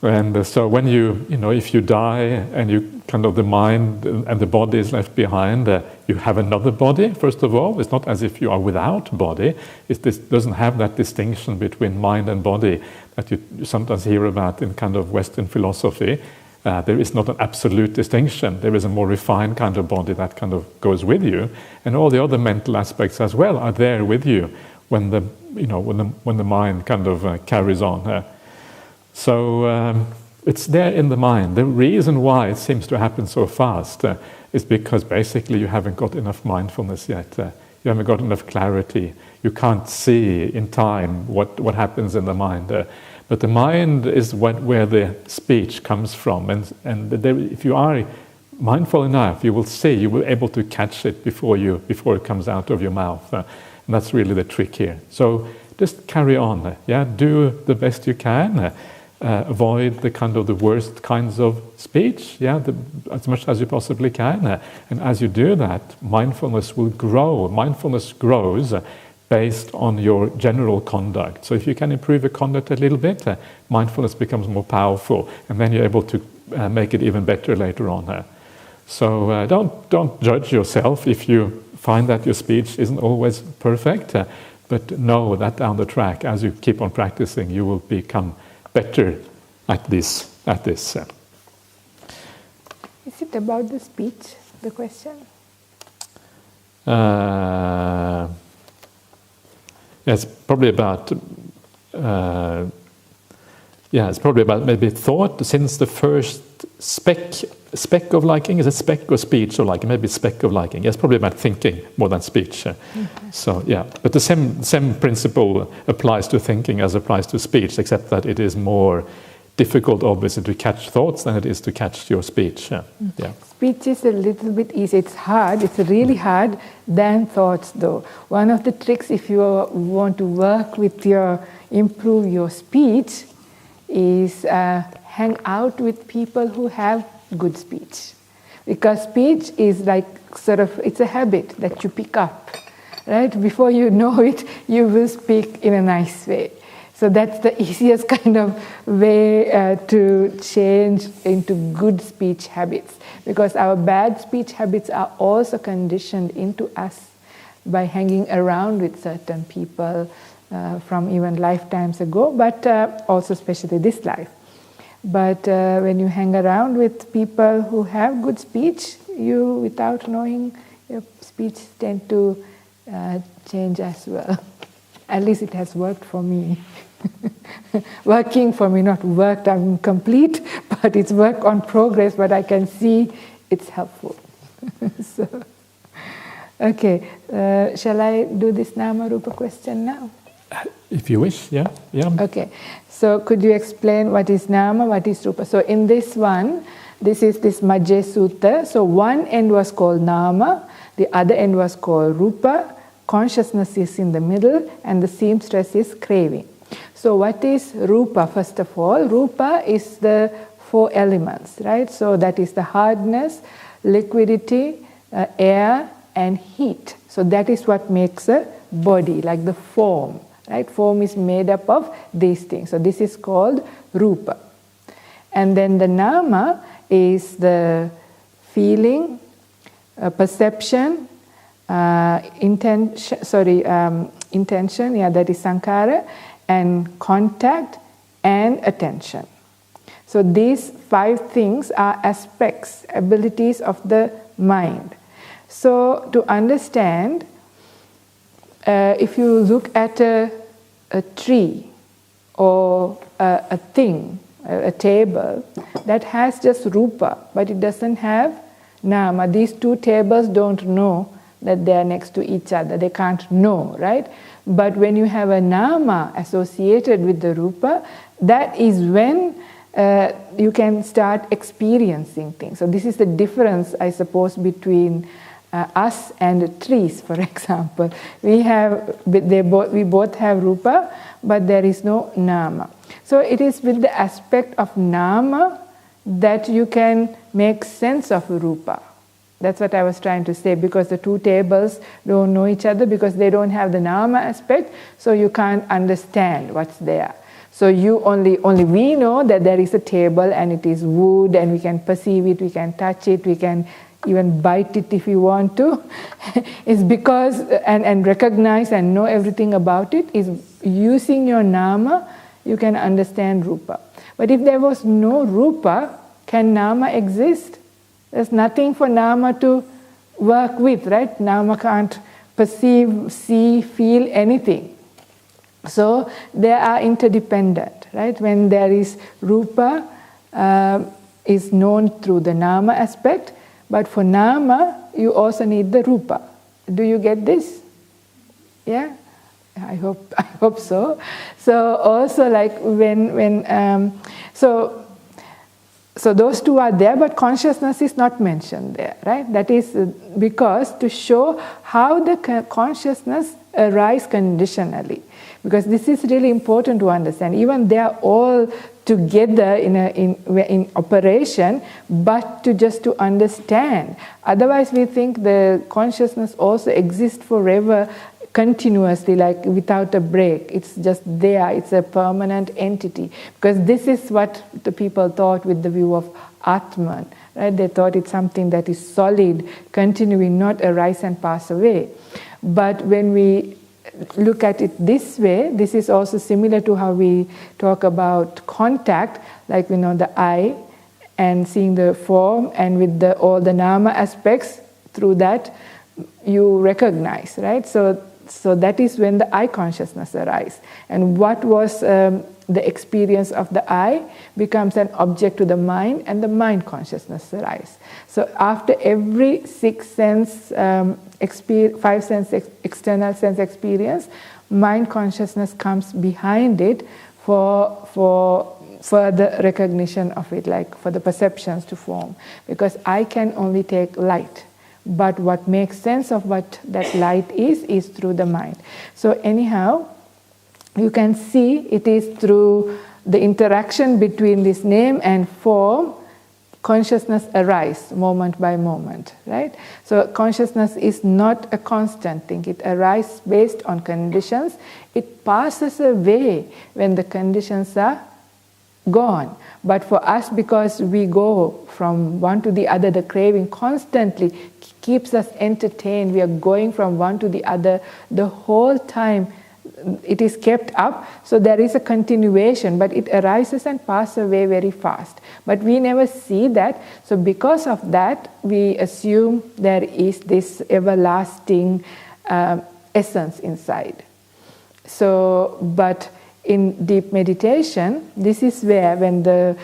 And so when if you die and the mind and the body is left behind, you have another body, first of all. It's not as if you are without body. This doesn't have that distinction between mind and body that you sometimes hear about in kind of Western philosophy. There is not an absolute distinction. There is a more refined kind of body that kind of goes with you, and all the other mental aspects as well are there with you when the mind kind of carries on. So it's there in the mind. The reason why it seems to happen so fast is because basically you haven't got enough mindfulness yet. You haven't got enough clarity. You can't see in time what happens in the mind. But the mind is where the speech comes from, and if you are mindful enough, you will be able to catch it before it comes out of your mouth, and that's really the trick here. So just carry on, do the best you can, avoid the worst kinds of speech, as much as you possibly can, and as you do that, mindfulness will grow. Mindfulness grows based on your general conduct. So if you can improve your conduct a little bit, mindfulness becomes more powerful, and then you're able to make it even better later on. So don't judge yourself if you find that your speech isn't always perfect, but know that down the track, as you keep on practicing, you will become better at this. Is it about the speech, the question? It's probably about maybe thought, since the first speck of liking. Is it speck or speech or liking? Maybe speck of liking. It's probably about thinking more than speech. So but the same principle applies to thinking as applies to speech, except that it is more difficult, obviously, to catch thoughts than it is to catch your speech. Speech is a little bit easy. It's hard. It's really hard than thoughts, though. One of the tricks, if you want to work with improve your speech, is hang out with people who have good speech, because speech is it's a habit that you pick up, right? Before you know it, you will speak in a nice way. So that's the easiest kind of way to change into good speech habits, because our bad speech habits are also conditioned into us by hanging around with certain people from even lifetimes ago, but also especially this life. But when you hang around with people who have good speech, you, without knowing, your speech tend to change as well. At least it has worked for me. Working for me, not worked, I'm complete, but it's work on progress, but I can see it's helpful. So, okay, shall I do this Nama Rupa question now? If you wish, yeah. Okay, so could you explain what is Nama, what is Rupa? So in this one, this is this Majje Sutta. So one end was called Nama, the other end was called Rupa. Consciousness is in the middle, and the seamstress is craving. So what is Rupa, first of all? Rupa is the 4 elements, right? So that is the hardness, liquidity, air, and heat. So that is what makes a body, like the form, right? Form is made up of these things. So this is called Rupa. And then the Nama is the feeling, perception, intention, yeah, that is Sankhara, and contact and attention. So these 5 things are aspects, abilities of the mind. So to understand, if you look at a tree or a thing, a table, that has just Rupa, but it doesn't have Nama. These 2 tables don't know that they are next to each other. They can't know, right? But when you have a Nama associated with the Rupa, that is when you can start experiencing things. So this is the difference, I suppose, between us and the trees, for example. We both have Rupa, but there is no Nama. So it is with the aspect of Nama that you can make sense of Rupa. That's what I was trying to say, because the 2 tables don't know each other because they don't have the Nama aspect, so you can't understand what's there. So only we know that there is a table and it is wood and we can perceive it, we can touch it, we can even bite it if you want to. It's because, and recognize and know everything about it, is using your Nama, you can understand Rupa. But if there was no Rupa, can Nama exist? There's nothing for Nama to work with, right? Nama can't perceive, see, feel anything. So they are interdependent, right? When there is Rupa, is known through the Nama aspect, but for Nama, you also need the Rupa. Do you get this? Yeah? I hope so. So also like so those 2 are there, but consciousness is not mentioned there, right? That is because to show how the consciousness arises conditionally. Because this is really important to understand. Even they are all together in operation, but to understand. Otherwise we think the consciousness also exists forever, continuously, like without a break. It's just there, it's a permanent entity. Because this is what the people thought with the view of Atman, right? They thought it's something that is solid, continuing, not arise and pass away. But when we look at it this way, this is also similar to how we talk about contact, like the eye and seeing the form, and with all the Nama aspects, through that you recognize, right? So that is when the eye consciousness arises. And what was the experience of the eye becomes an object to the mind, and the mind consciousness arises. So after every 5 sense external sense experience, mind consciousness comes behind it for further recognition of it, like for the perceptions to form. Because I can only take light. But what makes sense of what that light is through the mind. So anyhow, you can see it is through the interaction between this name and form, consciousness arises moment by moment, right? So consciousness is not a constant thing. It arises based on conditions. It passes away when the conditions are gone. But for us, because we go from one to the other, the craving constantly keeps us entertained. We are going from one to the other the whole time. it is kept up, so there is a continuation, but it arises and passes away very fast. But we never see that, so because of that, we assume there is this everlasting essence inside. So, but in deep meditation, this is where when the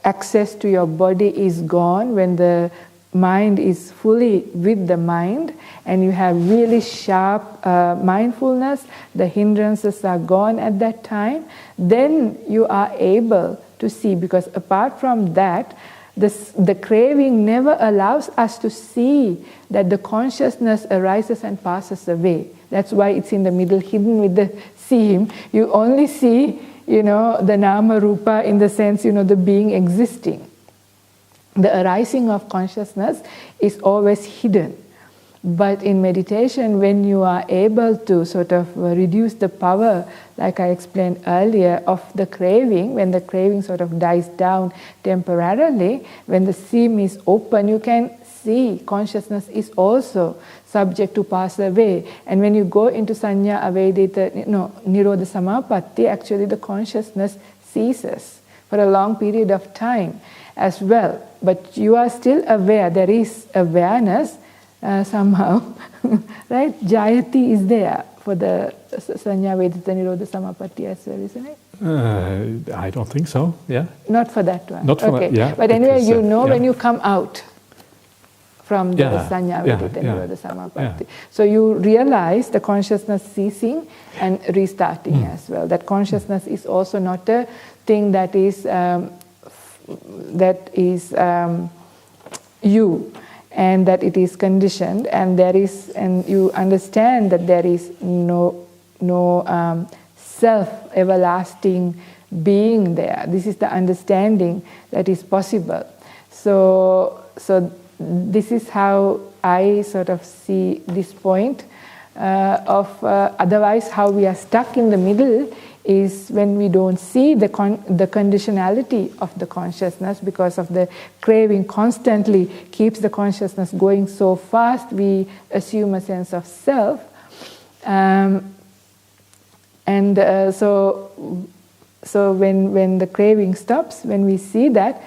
access to your body is gone, when the mind is fully with the mind, and you have really sharp mindfulness, the hindrances are gone at that time, then you are able to see, because apart from that, the craving never allows us to see that the consciousness arises and passes away. That's why it's in the middle, hidden with the seam. You only see, the nama rupa in the sense, the being existing. The arising of consciousness is always hidden. But in meditation, when you are able to sort of reduce the power, like I explained earlier, of the craving, when the craving sort of dies down temporarily, when the seam is open, you can see consciousness is also subject to pass away. And when you go into sanya avedita, nirodha samapatti, actually the consciousness ceases for a long period of time as well. But you are still aware, there is awareness somehow, right? Jayati is there for the sanya vedita nirodha samapatti as well, isn't it? I don't think so, yeah. Not for that one. Not for okay. that, yeah. But anyway, because, when you come out from the sanya vedita nirodha samapatti. So you realize the consciousness ceasing and restarting as well. That consciousness is also not a thing that is you, and that it is conditioned, and you understand that there is no self-everlasting being there. This is the understanding that is possible. So this is how I sort of see this point of otherwise how we are stuck in the middle is when we don't see the conditionality of the consciousness, because of the craving constantly keeps the consciousness going so fast, we assume a sense of self. So when the craving stops, when we see that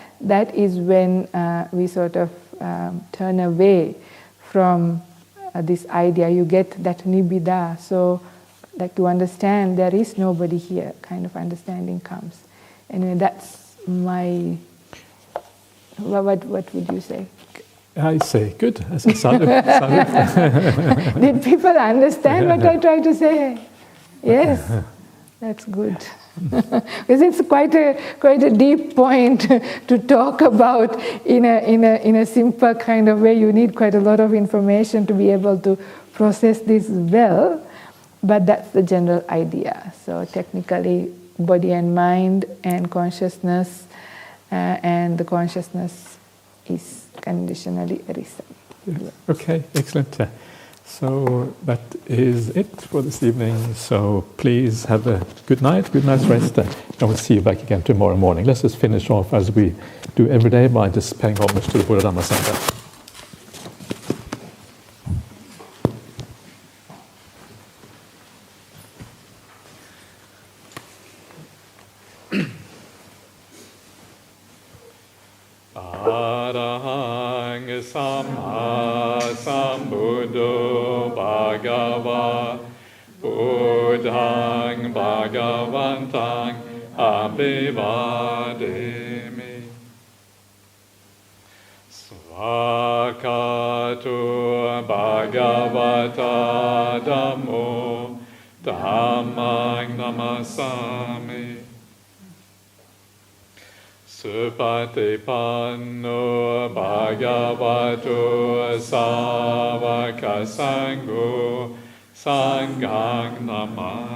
is when we sort of turn away from this idea. You get that nibbida. So like to understand there is nobody here, kind of understanding comes. Anyway, that's my... What would you say? I say good. As a sadhu. Did people understand what I tried to say? Yes, that's good. Because it's quite a deep point to talk about in a simple kind of way. You need quite a lot of information to be able to process this well. But that's the general idea. So technically, body and mind and consciousness, and the consciousness is conditionally arisen. Yeah. Okay, excellent. So that is it for this evening. So please have a good night's rest, and we'll see you back again tomorrow morning. Let's just finish off as we do every day by just paying homage to the Buddha Dhamma Sangha. Arahang Samma Sambuddho Bhagava Buddhang Bhagavantang Abhivademi Svakato Bhagavata Dhammo Dhammang Namasami Supatipanno Bhagavato Savaka Sangho Sanghang Namah